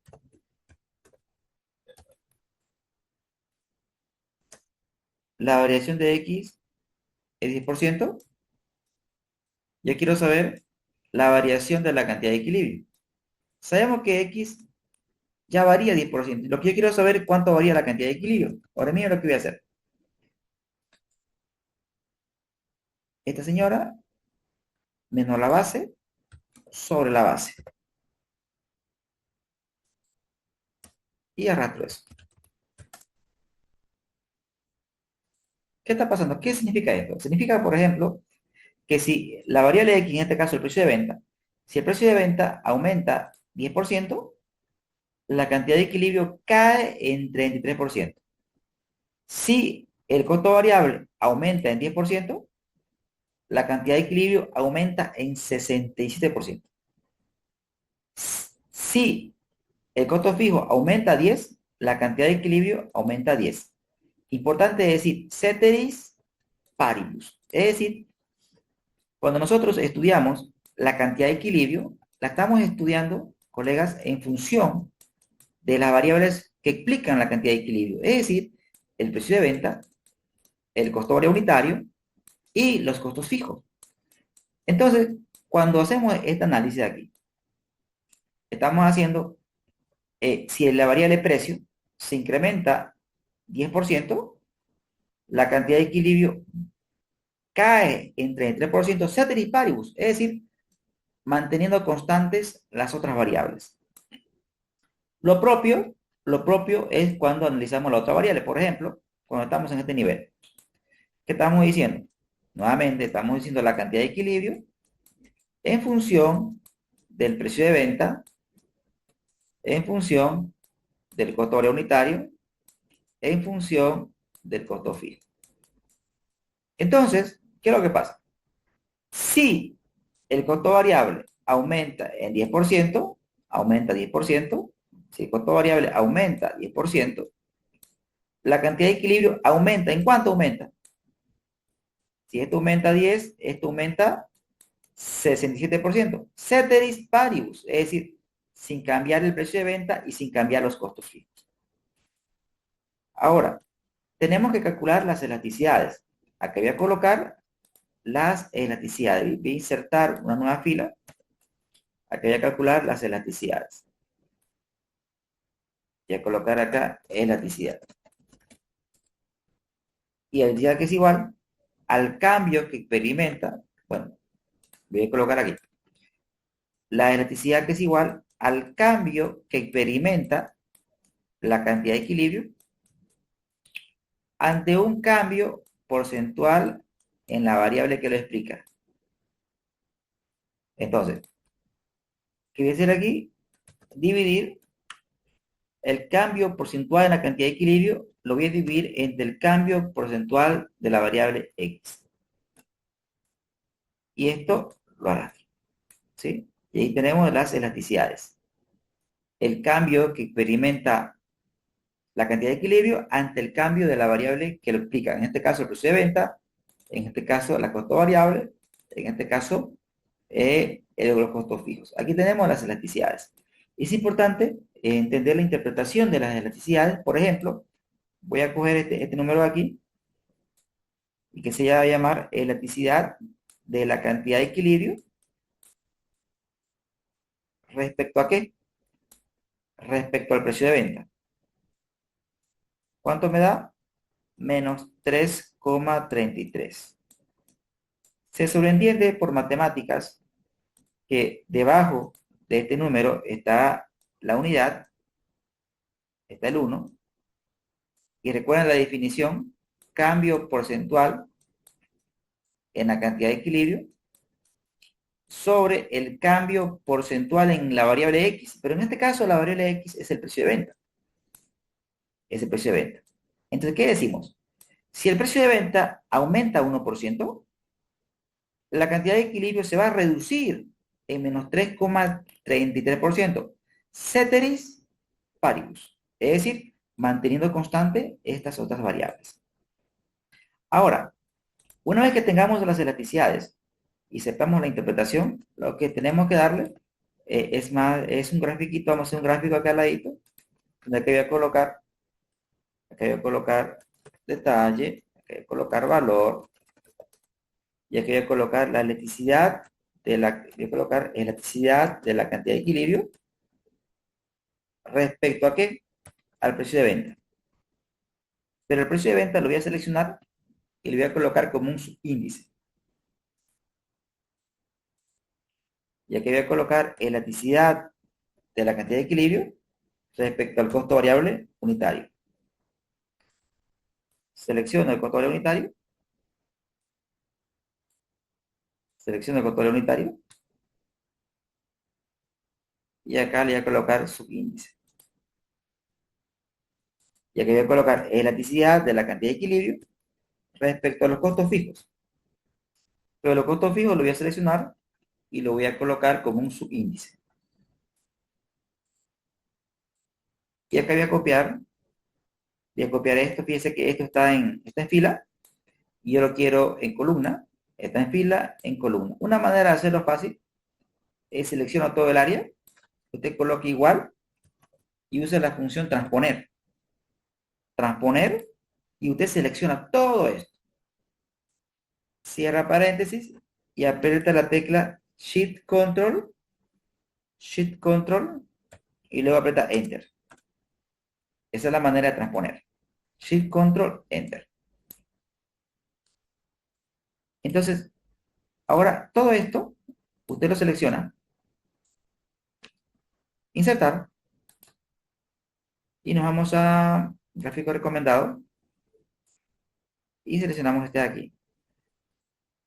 La variación de X es 10%. Ya quiero saber la variación de la cantidad de equilibrio. Sabemos que X ya varía 10%. Lo que yo quiero saber es cuánto varía la cantidad de equilibrio. Ahora mira lo que voy a hacer. Esta señora menos la base sobre la base. Y arrastro eso. ¿Qué está pasando? ¿Qué significa esto? Significa, por ejemplo, que si la variable X, en este caso el precio de venta, si el precio de venta aumenta 10%, la cantidad de equilibrio cae en 33%. Si el costo variable aumenta en 10%, la cantidad de equilibrio aumenta en 67%. Si el costo fijo aumenta a 10, la cantidad de equilibrio aumenta a 10. Importante decir, ceteris paribus. Es decir, cuando nosotros estudiamos la cantidad de equilibrio, la estamos estudiando, colegas, en función de las variables que explican la cantidad de equilibrio. Es decir, el precio de venta, el costo variable unitario y los costos fijos. Entonces, cuando hacemos este análisis aquí, estamos haciendo, si la variable precio se incrementa 10%, la cantidad de equilibrio cae en 33%, ceteris paribus, es decir, manteniendo constantes las otras variables. Lo propio, lo propio es cuando analizamos la otra variable, por ejemplo, cuando estamos en este nivel. ¿Qué estamos diciendo? Nuevamente, estamos diciendo la cantidad de equilibrio en función del precio de venta, en función del costo variable unitario, en función del costo fijo. Entonces, ¿qué es lo que pasa? Si el costo variable aumenta en 10%, aumenta 10%, si el costo variable aumenta 10%, la cantidad de equilibrio aumenta. ¿En cuánto aumenta? Si esto aumenta 10, esto aumenta 67%. Ceteris paribus, es decir, sin cambiar el precio de venta y sin cambiar los costos fijos. Ahora, tenemos que calcular las elasticidades. Aquí voy a colocar las elasticidades. Voy a insertar una nueva fila. Aquí voy a calcular las elasticidades. Voy a colocar acá elasticidad. Y el día que es igual al cambio que experimenta, bueno, voy a colocar aquí. La elasticidad que es igual al cambio que experimenta la cantidad de equilibrio ante un cambio porcentual en la variable que lo explica. Entonces, ¿qué voy a hacer aquí? Dividir el cambio porcentual en la cantidad de equilibrio, lo voy a dividir entre el cambio porcentual de la variable X. Y esto lo arrastro, ¿sí? Y ahí tenemos las elasticidades. El cambio que experimenta la cantidad de equilibrio ante el cambio de la variable que lo explica. En este caso, el precio de venta, en este caso, la costo variable, en este caso, los costos fijos. Aquí tenemos las elasticidades. Es importante entender la interpretación de las elasticidades. Por ejemplo, voy a coger este número de aquí y que se va a llamar elasticidad de la cantidad de equilibrio respecto a qué? Respecto al precio de venta. ¿Cuánto me da? Menos 3,33. Se sobreentiende por matemáticas que debajo de este número está la unidad, está el 1, y recuerden la definición, cambio porcentual en la cantidad de equilibrio sobre el cambio porcentual en la variable X, pero en este caso la variable X es el precio de venta. Es el precio de venta. Entonces, ¿qué decimos? Si el precio de venta aumenta 1%, la cantidad de equilibrio se va a reducir en menos 3,33%. Ceteris paribus. Es decir, manteniendo constante estas otras variables. Ahora, una vez que tengamos las elasticidades y sepamos la interpretación, lo que tenemos que darle es un grafiquito. Vamos a hacer un gráfico acá al ladito, donde aquí voy a colocar detalle, aquí voy a colocar valor, y aquí voy a colocar la elasticidad voy a colocar elasticidad de la cantidad de equilibrio respecto a qué? Al precio de venta. Pero el precio de venta lo voy a seleccionar y lo voy a colocar como un subíndice. Y aquí voy a colocar elasticidad de la cantidad de equilibrio respecto al costo variable unitario. Selecciono el costo variable unitario. Selecciono el costo variable unitario. Y acá le voy a colocar subíndice. Y aquí voy a colocar elasticidad de la cantidad de equilibrio respecto a los costos fijos. Pero los costos fijos lo voy a seleccionar y lo voy a colocar como un subíndice. Y acá voy a copiar esto. Fíjense que esto está en fila y yo lo quiero en columna. Está en fila, en columna. Una manera de hacerlo fácil es seleccionar todo el área. Usted coloca igual y usa la función transponer. Transponer y usted selecciona todo esto. Cierra paréntesis y aprieta la tecla Shift Control y luego aprieta Enter. Esa es la manera de transponer. Shift Control Enter. Entonces, ahora todo esto, usted lo selecciona, insertar, y nos vamos a gráfico recomendado y seleccionamos este de aquí,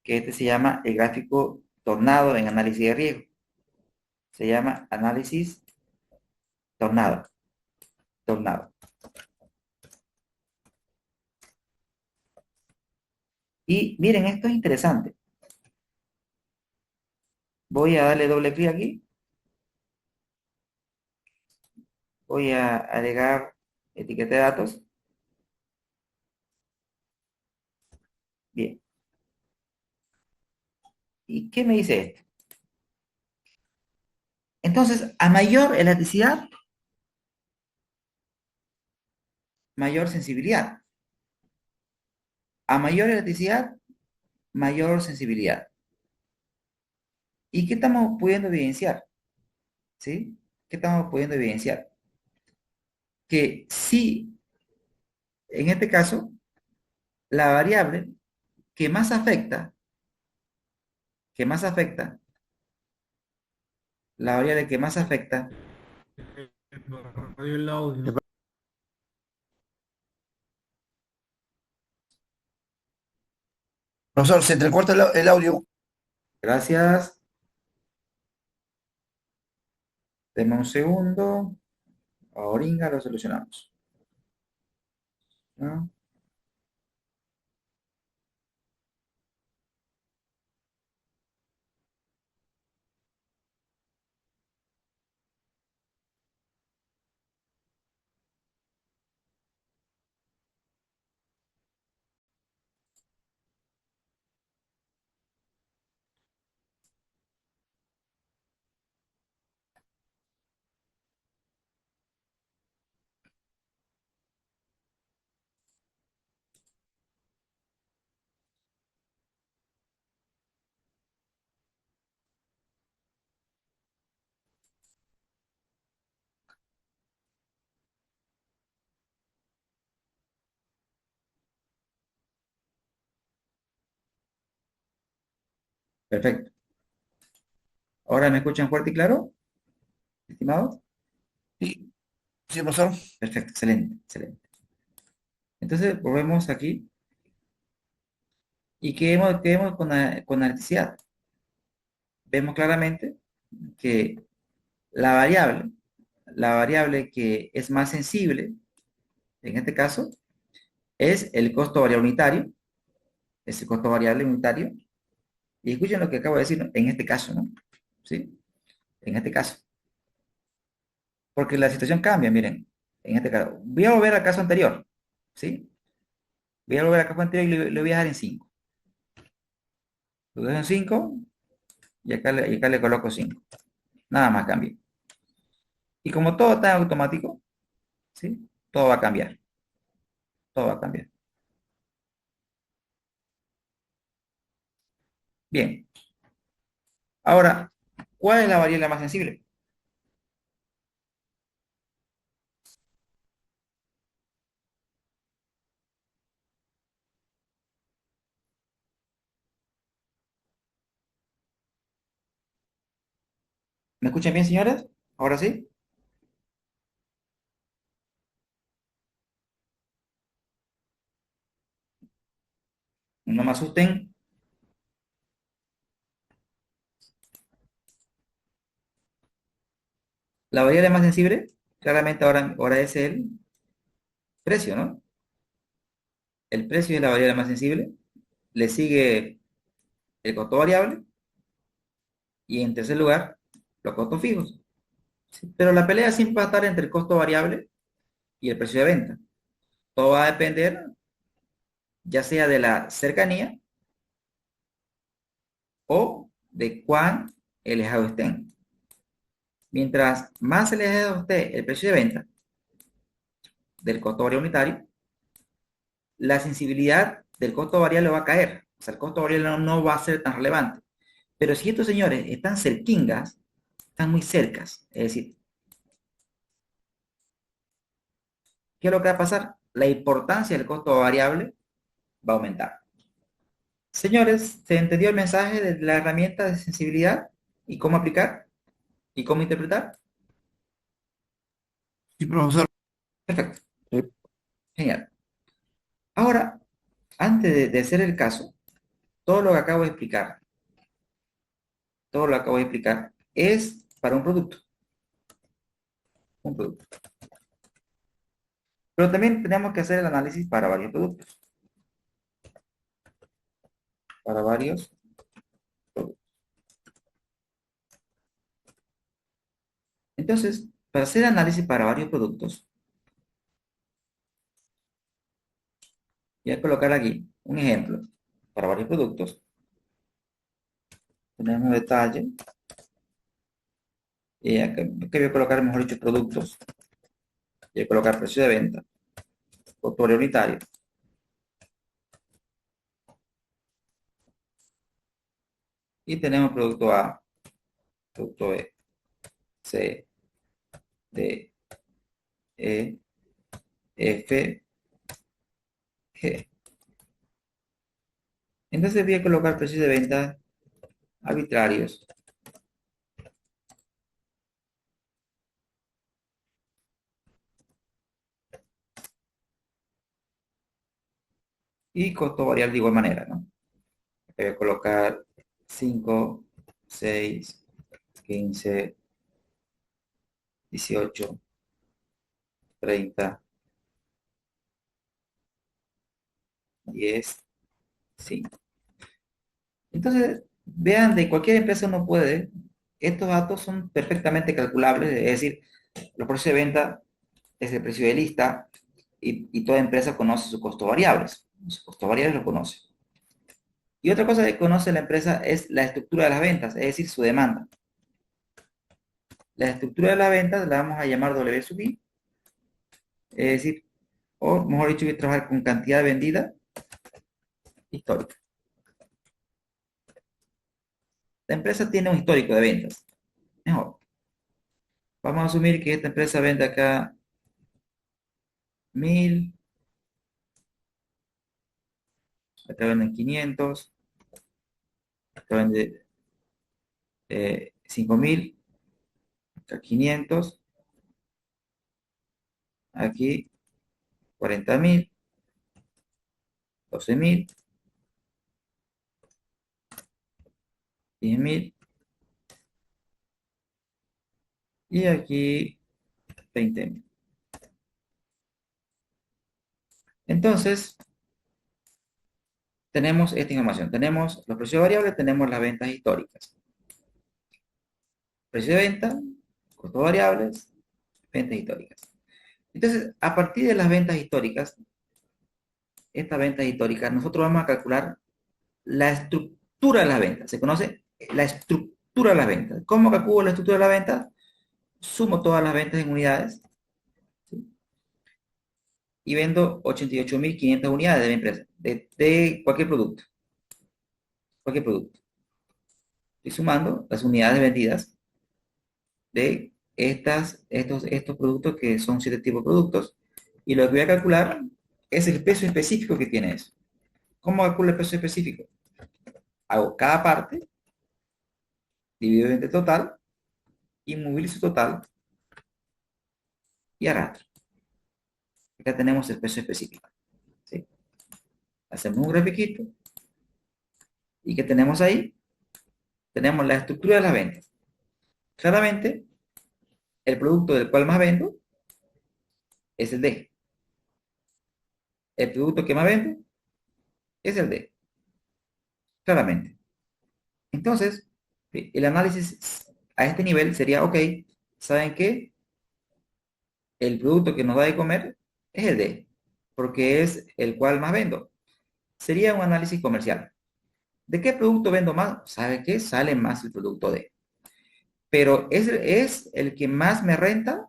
que este se llama el gráfico tornado en análisis de riesgo. Se llama análisis tornado. Y miren, esto es interesante. Voy a darle doble clic aquí Voy a agregar etiqueta de datos. Bien. ¿Y qué me dice esto? Entonces, a mayor elasticidad, mayor sensibilidad. A mayor elasticidad, mayor sensibilidad. ¿Y qué estamos pudiendo evidenciar? ¿Sí? ¿Qué estamos pudiendo evidenciar? Que sí, en este caso, la variable que más afecta, que más afecta, la variable que más afecta, El audio. Profesor, se entrecorta el audio. gracias, deme un segundo, ahorita lo solucionamos. ¿No? Perfecto. ¿Ahora me escuchan fuerte y claro, estimados? Sí, sí, profesor. Perfecto, excelente, excelente. Entonces, volvemos aquí y qué vemos con la electricidad. Vemos claramente que la variable, la variable que es más sensible, en este caso, es el costo variable unitario, es el costo variable unitario. Y escuchen lo que acabo de decir, ¿no? En este caso, ¿no? ¿Sí? En este caso. Porque la situación cambia, miren. En este caso. Voy a volver al caso anterior, ¿sí? Voy a volver al caso anterior y le voy a dejar en 5. Lo dejo en 5 y acá le coloco 5. Nada más cambia. Y como todo está en automático, ¿sí? Todo va a cambiar. Todo va a cambiar. Bien. Ahora, ¿cuál es la variable más sensible? ¿Me escuchan bien, señores? ¿Ahora sí? No me asusten. La variable más sensible, claramente ahora es el precio, ¿no? El precio es la variable más sensible. Le sigue el costo variable y en tercer lugar, los costos fijos. ¿Sí? Pero la pelea siempre va a estar entre el costo variable y el precio de venta. Todo va a depender ya sea de la cercanía o de cuán alejados estén. Mientras más alejado esté el precio de venta del costo variable unitario, la sensibilidad del costo variable va a caer. O sea, el costo variable no va a ser tan relevante. Pero si estos señores están cerquingas, están muy cercas, es decir, ¿qué es lo que va a pasar? La importancia del costo variable va a aumentar. Señores, ¿se entendió el mensaje de la herramienta de sensibilidad y cómo aplicar y cómo interpretar? Sí, profesor. Perfecto, Sí. genial. Ahora, antes de hacer el caso, todo lo que acabo de explicar, todo lo que acabo de explicar es para un producto, un producto. Pero también tenemos que hacer el análisis para varios productos, para varios productos. Entonces, para hacer análisis para varios productos, voy a colocar aquí un ejemplo para varios productos. Tenemos detalle. Y acá voy a colocar, mejor dicho, productos. Voy a colocar precio de venta, costo unitario. Y tenemos producto A, producto B, C, D, E, F, G. Entonces voy a colocar precios de venta arbitrarios. Y costo variable de igual manera, ¿no? Voy a colocar 5, 6, 15, 18, 30, 10, 5. Entonces, vean, de cualquier empresa uno puede, estos datos son perfectamente calculables, es decir, los precios de venta es el precio de lista y toda empresa conoce sus costos variables. Sus costos variables lo conoce. Y otra cosa que conoce la empresa es la estructura de las ventas, es decir, su demanda. La estructura de las ventas la vamos a llamar W sub I, es decir, o mejor dicho, voy a trabajar con cantidad vendida histórica. La empresa tiene un histórico de ventas. Mejor. Vamos a asumir que esta empresa vende acá 1000, acá venden 500, acá vende 5000, acá 500, aquí 40.000, 12.000, 10.000 y aquí 20.000. Entonces, tenemos esta información. Tenemos los precios variables, tenemos las ventas históricas. Precio de venta, costos variables, ventas históricas. Entonces, a partir de las ventas históricas, estas ventas históricas, nosotros vamos a calcular la estructura de las ventas. Se conoce la estructura de las ventas. ¿Cómo calculo la estructura de la venta? Sumo todas las ventas en unidades, ¿sí? Y vendo 88.500 unidades de mi empresa, de cualquier producto. Cualquier producto. Estoy sumando las unidades vendidas de estos productos que son 7 tipos de productos. Y lo que voy a calcular es el peso específico que tiene eso. ¿Cómo calculo el peso específico? Hago cada parte, divido entre total, inmovilizo total y arrastro. Acá tenemos el peso específico, ¿sí? Hacemos un grafiquito. ¿Y qué tenemos ahí? Tenemos la estructura de las ventas. Claramente, el producto del cual más vendo es el D. El producto que más vendo es el D. Claramente. Entonces, el análisis a este nivel sería, ok, ¿saben qué? El producto que nos da de comer es el D, porque es el cual más vendo. Sería un análisis comercial. ¿De qué producto vendo más? ¿Sabe qué? Sale más el producto D. Pero ¿es el que más me renta?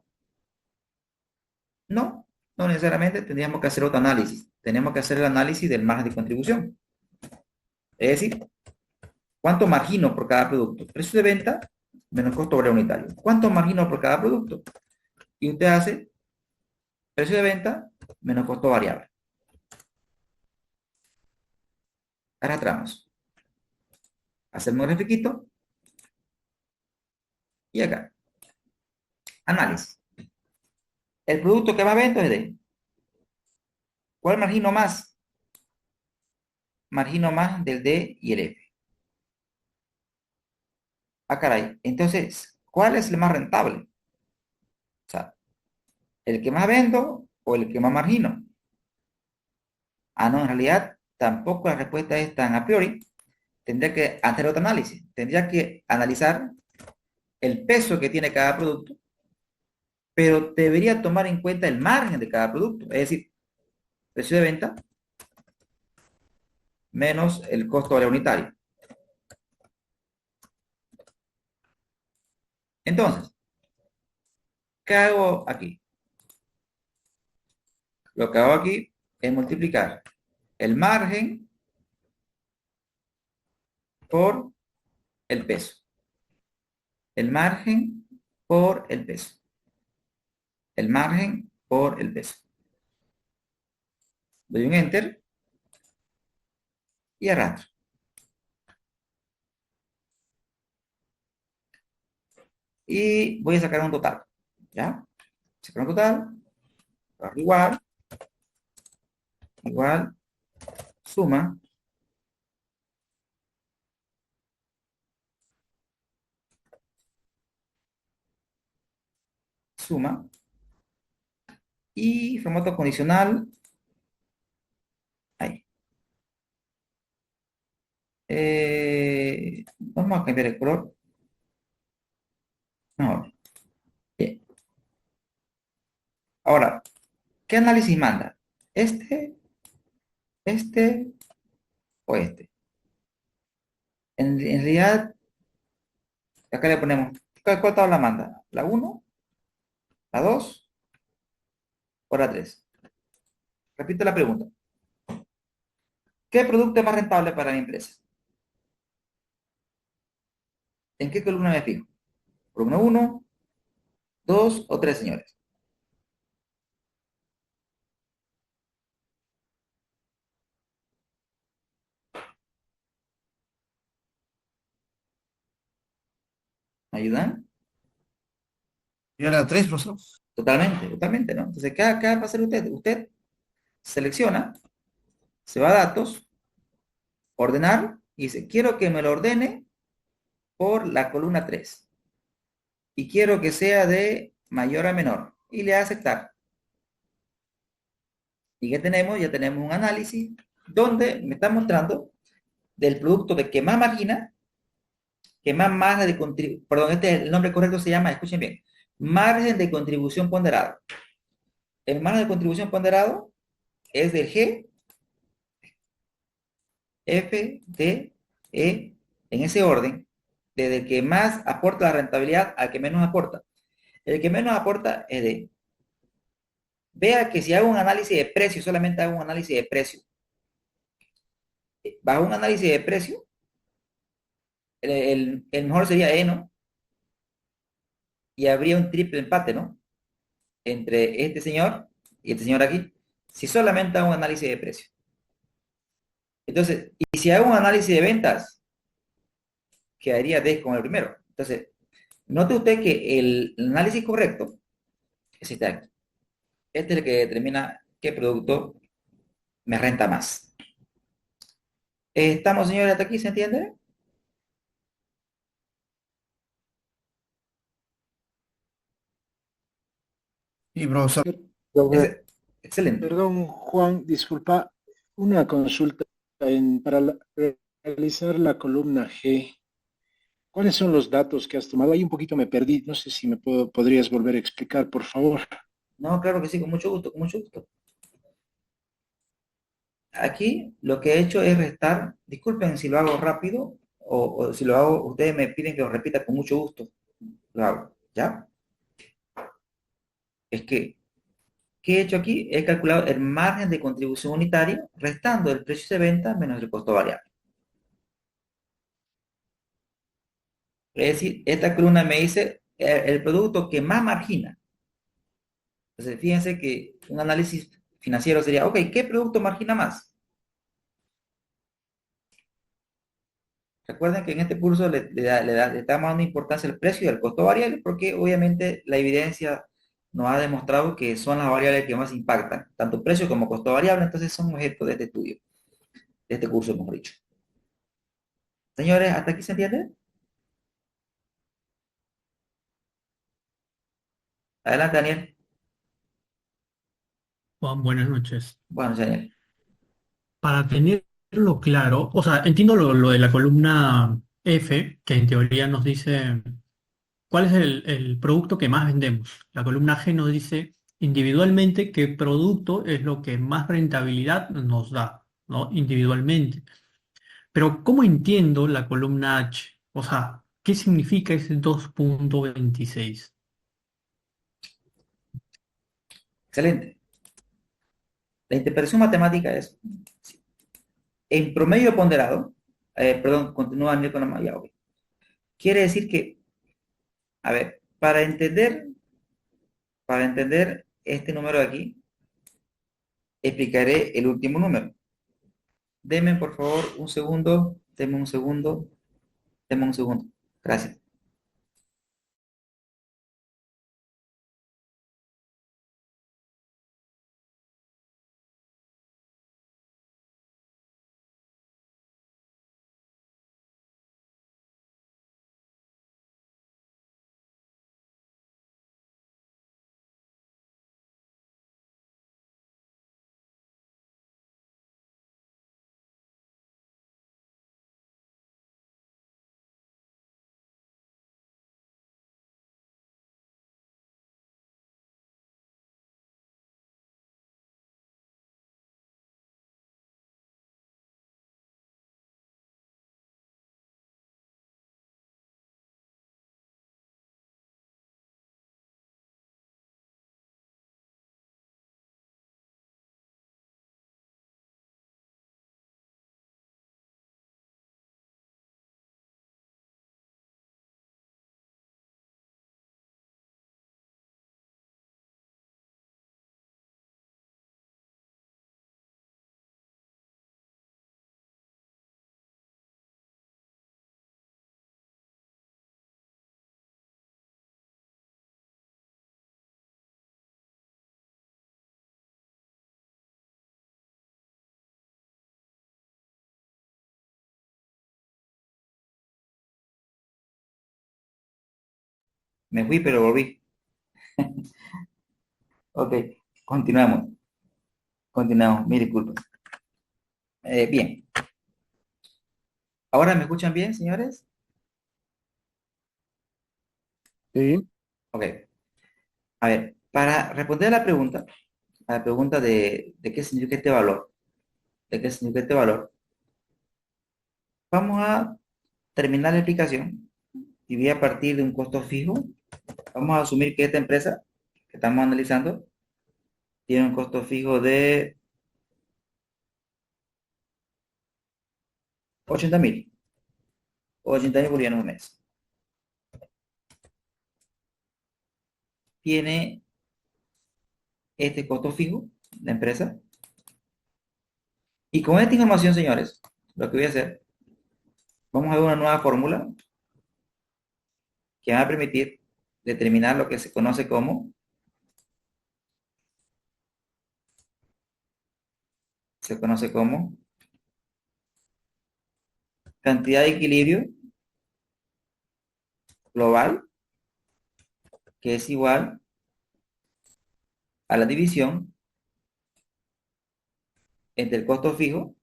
No, no necesariamente. Tendríamos que hacer otro análisis. Tenemos que hacer el análisis del margen de contribución. Es decir, ¿cuánto margino por cada producto? Precio de venta menos costo obrero unitario. ¿Cuánto margino por cada producto? Y usted hace precio de venta menos costo variable. Arrastramos. Hacemos un grafiquito. Y acá. Análisis. El producto que más vendo es de. ¿Cuál margino más? Margino más del D y el F. Ah, caray. Entonces, ¿cuál es el más rentable? O sea, ¿el que más vendo o el que más margino? Ah, no, en realidad tampoco la respuesta es tan a priori. Tendría que hacer otro análisis. Tendría que analizar el peso que tiene cada producto pero debería tomar en cuenta el margen de cada producto, es decir, precio de venta menos el costo variable unitario. Entonces, ¿qué hago aquí? Lo que hago aquí es multiplicar el margen por el peso. El margen por el peso. El margen por el peso. Doy un enter y arrastro. Y voy a sacar un total. ¿Ya? Sacar un total. Igual. Igual. Suma. Suma. Y formato condicional. Ahí. Vamos a cambiar el color. No. Bien. Ahora, ¿qué análisis manda? ¿Este o este? En realidad, acá le ponemos, ¿cuál tabla manda? ¿La 1, la 2 o la 3? Repito la pregunta. ¿Qué producto es más rentable para mi empresa? ¿En qué columna me fijo? ¿Columna 1, 2 o 3, señores? ¿Me ayudan? ¿Y ahora 3, profesor? Totalmente, totalmente, ¿no? Entonces, ¿qué va a hacer usted? Usted selecciona, se va a datos, ordenar, y dice, quiero que me lo ordene por la columna 3. Y quiero que sea de mayor a menor. Y le da a aceptar. ¿Y qué tenemos? Ya tenemos un análisis donde me está mostrando del producto de que más margina, que más margen de contribución, perdón, el nombre correcto se llama, escuchen bien, margen de contribución ponderado. El margen de contribución ponderado es del G, F, D, E, en ese orden, desde el que más aporta la rentabilidad al que menos aporta. El que menos aporta es D. Vea que si hago un análisis de precio, solamente hago un análisis de precio. Bajo un análisis de precio, el mejor sería E, ¿no? Y habría un triple empate, ¿no? Entre este señor y este señor aquí, si solamente hago un análisis de precio. Entonces, y si hago un análisis de ventas, quedaría D con el primero. Entonces, note usted que el análisis correcto es este aquí. Este es el que determina qué producto me renta más. ¿Estamos, señores, hasta aquí? ¿Se entiende? Sí, profesor. Excelente. Perdón, Juan, disculpa, una consulta realizar la columna G. ¿Cuáles son los datos que has tomado? Ahí un poquito me perdí. No sé si podrías volver a explicar, por favor. No, claro que sí, con mucho gusto, con mucho gusto. Aquí lo que he hecho es restar, disculpen si lo hago rápido o si lo hago, ustedes me piden que lo repita con mucho gusto. Lo hago, ¿ya? Es que, ¿qué he hecho aquí? He calculado el margen de contribución unitaria restando el precio de venta menos el costo variable. Es decir, esta columna me dice el producto que más margina. Entonces, fíjense que un análisis financiero sería, ok, ¿qué producto margina más? Recuerden que en este curso le estamos dando importancia al precio y al costo variable porque obviamente la evidencia nos ha demostrado que son las variables que más impactan, tanto precio como costo variable, entonces son objeto de este estudio, de este curso, hemos dicho. Señores, ¿hasta aquí se entiende? Adelante, Daniel. Juan, buenas noches. Bueno, Daniel. Para tenerlo claro, o sea, entiendo lo de la columna F, que en teoría nos dice ¿cuál es el producto que más vendemos? La columna G nos dice individualmente qué producto es lo que más rentabilidad nos da, ¿no? Individualmente. Pero ¿cómo entiendo la columna H? O sea, ¿qué significa ese 2.26? Excelente. La interpretación matemática es, en promedio ponderado, perdón, continúa Daniel con la malla, ok. Quiere decir que, a ver, para entender este número de aquí, explicaré el último número. Deme, por favor, un segundo, deme un segundo, deme un segundo. Gracias. Me fui, pero volví. Ok, continuamos. Continuamos, mil disculpas. Bien, ¿ahora me escuchan bien, señores? Sí. Ok, a ver, para responder a la pregunta de qué significa este valor, de qué significa este valor, vamos a terminar la explicación y voy a partir de un costo fijo. Vamos a asumir que esta empresa que estamos analizando tiene un costo fijo de 80.000, 80.000 bolivianos al mes. Tiene este costo fijo, la empresa. Y con esta información, señores, lo que voy a hacer, vamos a ver una nueva fórmula que va a permitir determinar lo que se conoce como cantidad de equilibrio global, que es igual a la división entre el costo fijo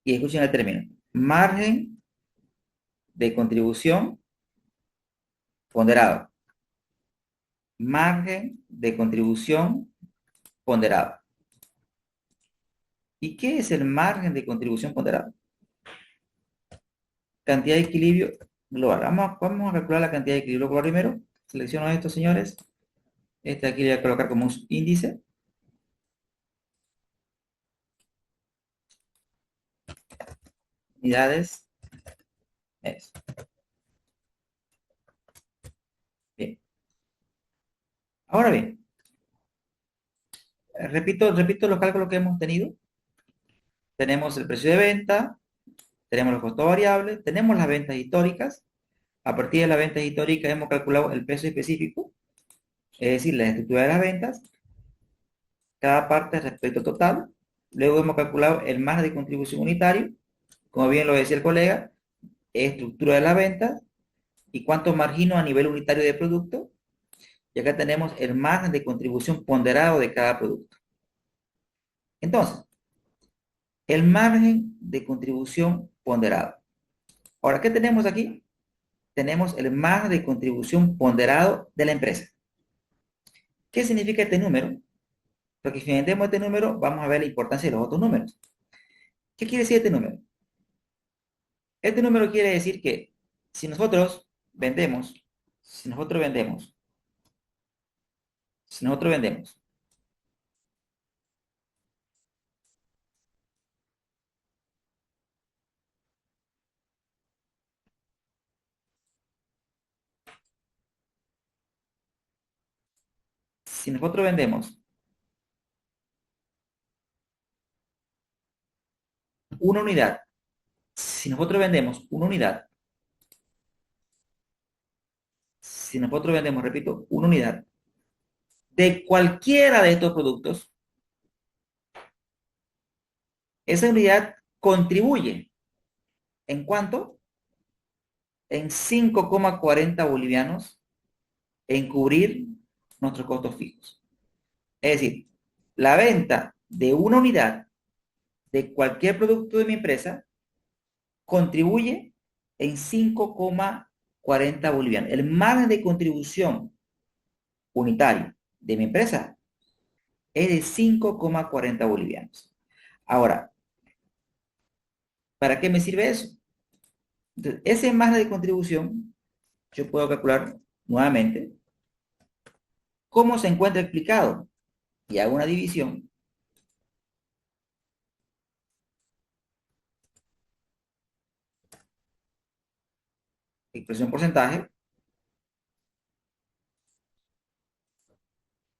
y, escuchen el término, margen de contribución ponderado. Margen de contribución ponderado. ¿Y qué es el margen de contribución ponderado? Cantidad de equilibrio global. Vamos a calcular la cantidad de equilibrio global primero. Selecciono esto, señores. Este aquí lo voy a colocar como un índice. Unidades. Eso. Bien. Ahora bien, repito los cálculos que hemos tenido. Tenemos el precio de venta, tenemos los costos variables, tenemos las ventas históricas. A partir de las ventas históricas hemos calculado el peso específico, es decir, la estructura de las ventas, cada parte respecto al total. Luego hemos calculado el margen de contribución unitario, como bien lo decía el colega, estructura de las ventas y cuánto margino a nivel unitario de producto. Y acá tenemos el margen de contribución ponderado de cada producto. Entonces, el margen de contribución ponderado. Ahora, ¿qué tenemos aquí? tenemos el margen de contribución ponderado de la empresa. ¿Qué significa este número? Porque si vendemos este número, vamos a ver la importancia de los otros números. ¿Qué quiere decir este número? Este número quiere decir que si nosotros vendemos, si nosotros vendemos si nosotros vendemos si nosotros vendemos una unidad, si nosotros vendemos una unidad, si nosotros vendemos, repito, una unidad de cualquiera de estos productos, esa unidad contribuye, ¿en cuánto? En 5,40 bolivianos en cubrir nuestros costos fijos. Es decir, la venta de una unidad de cualquier producto de mi empresa contribuye en 5,40 bolivianos. El margen de contribución unitario de mi empresa es de 5,40 bolivianos. Ahora, ¿para qué me sirve eso? Entonces, ese margen de contribución yo puedo calcular nuevamente cómo se encuentra explicado y hago una división expresión porcentaje.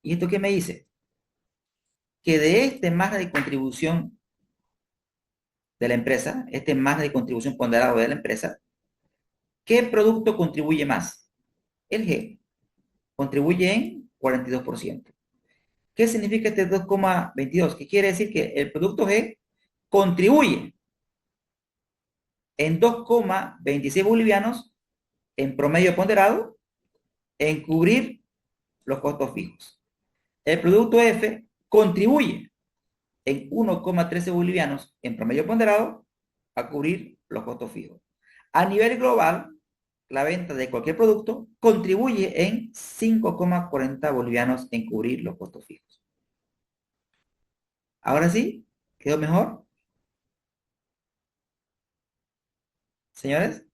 ¿Y esto qué me dice? Que de este margen de contribución de la empresa, este margen de contribución ponderado de la empresa, ¿qué producto contribuye más? El G contribuye en 42%. ¿Qué significa este 2,22? ¿Qué quiere decir? Que el producto G contribuye en 2,26 bolivianos en promedio ponderado en cubrir los costos fijos. El producto F contribuye en 1,13 bolivianos en promedio ponderado a cubrir los costos fijos. A nivel global, la venta de cualquier producto contribuye en 5,40 bolivianos en cubrir los costos fijos. Ahora sí, ¿quedó mejor? Señores,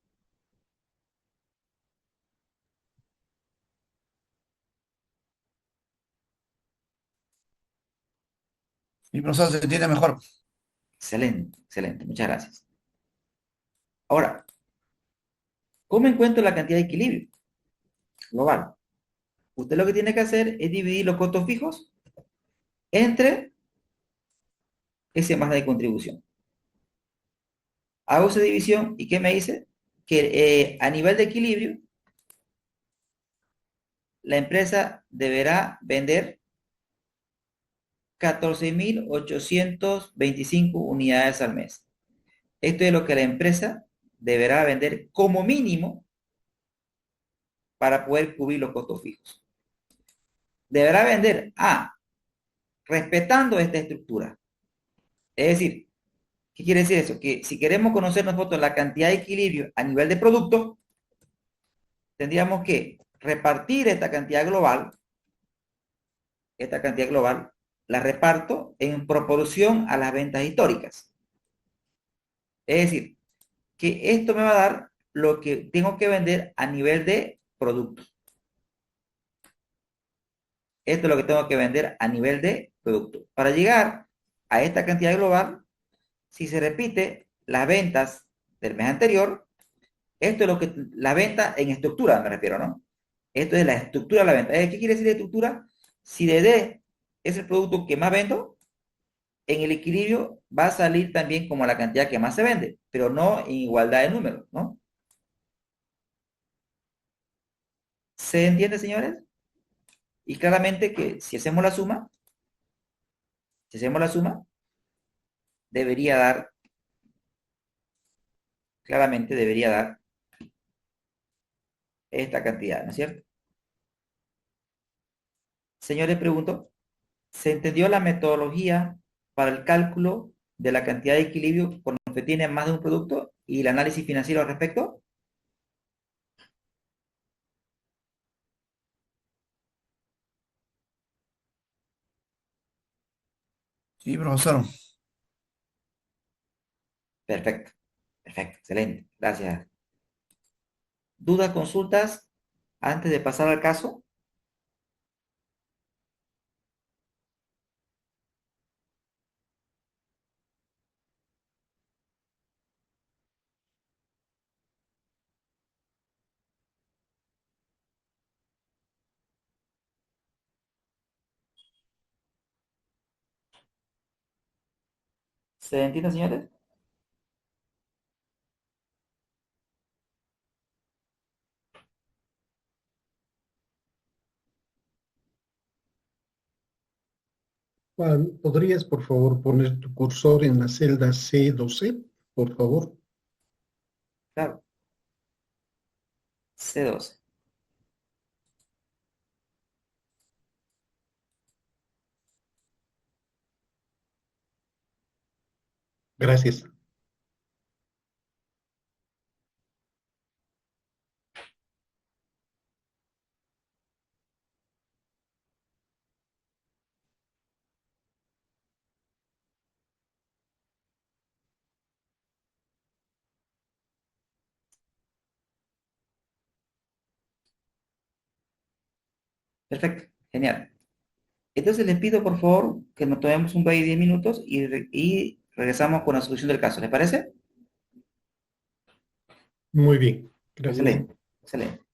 Mi profesor se entiende mejor. excelente, excelente, muchas gracias. Ahora, ¿cómo encuentro la cantidad de equilibrio global? Usted lo que tiene que hacer es dividir los costos fijos entre ese margen de contribución. Hago esa división y ¿qué me dice? Que a nivel de equilibrio, la empresa deberá vender 14.825 unidades al mes. Esto es lo que la empresa deberá vender como mínimo para poder cubrir los costos fijos. Deberá vender respetando esta estructura. Es decir, ¿qué quiere decir eso? Que si queremos conocer nosotros la cantidad de equilibrio a nivel de producto, tendríamos que repartir esta cantidad global, la reparto en proporción a las ventas históricas. Es decir, que esto me va a dar lo que tengo que vender a nivel de producto. Esto es lo que tengo que vender a nivel de producto. Para llegar a esta cantidad global, si se repite las ventas del mes anterior, esto es lo que la venta en estructura, me refiero, ¿no? Esto es la estructura de la venta. ¿Qué quiere decir de estructura? Si DD es el producto que más vendo, en el equilibrio va a salir también como la cantidad que más se vende, pero no en igualdad de números, ¿no? ¿Se entiende, señores? Y claramente que si hacemos la suma, debería dar, claramente debería dar esta cantidad, ¿no es cierto? Señores, pregunto, ¿se entendió la metodología para el cálculo de la cantidad de equilibrio cuando se tiene más de un producto y el análisis financiero al respecto? Sí, profesor. Perfecto, perfecto, excelente. Gracias. ¿Dudas, consultas antes de pasar al caso? ¿Se entiende, señores? Juan, ¿podrías por favor poner tu cursor en la celda C12, por favor? Claro. C12. Gracias. Perfecto, genial. Entonces les pido por favor que nos tomemos un break de 10 minutos y regresamos con la solución del caso. ¿Les parece? Muy bien. Gracias. Excelente, excelente.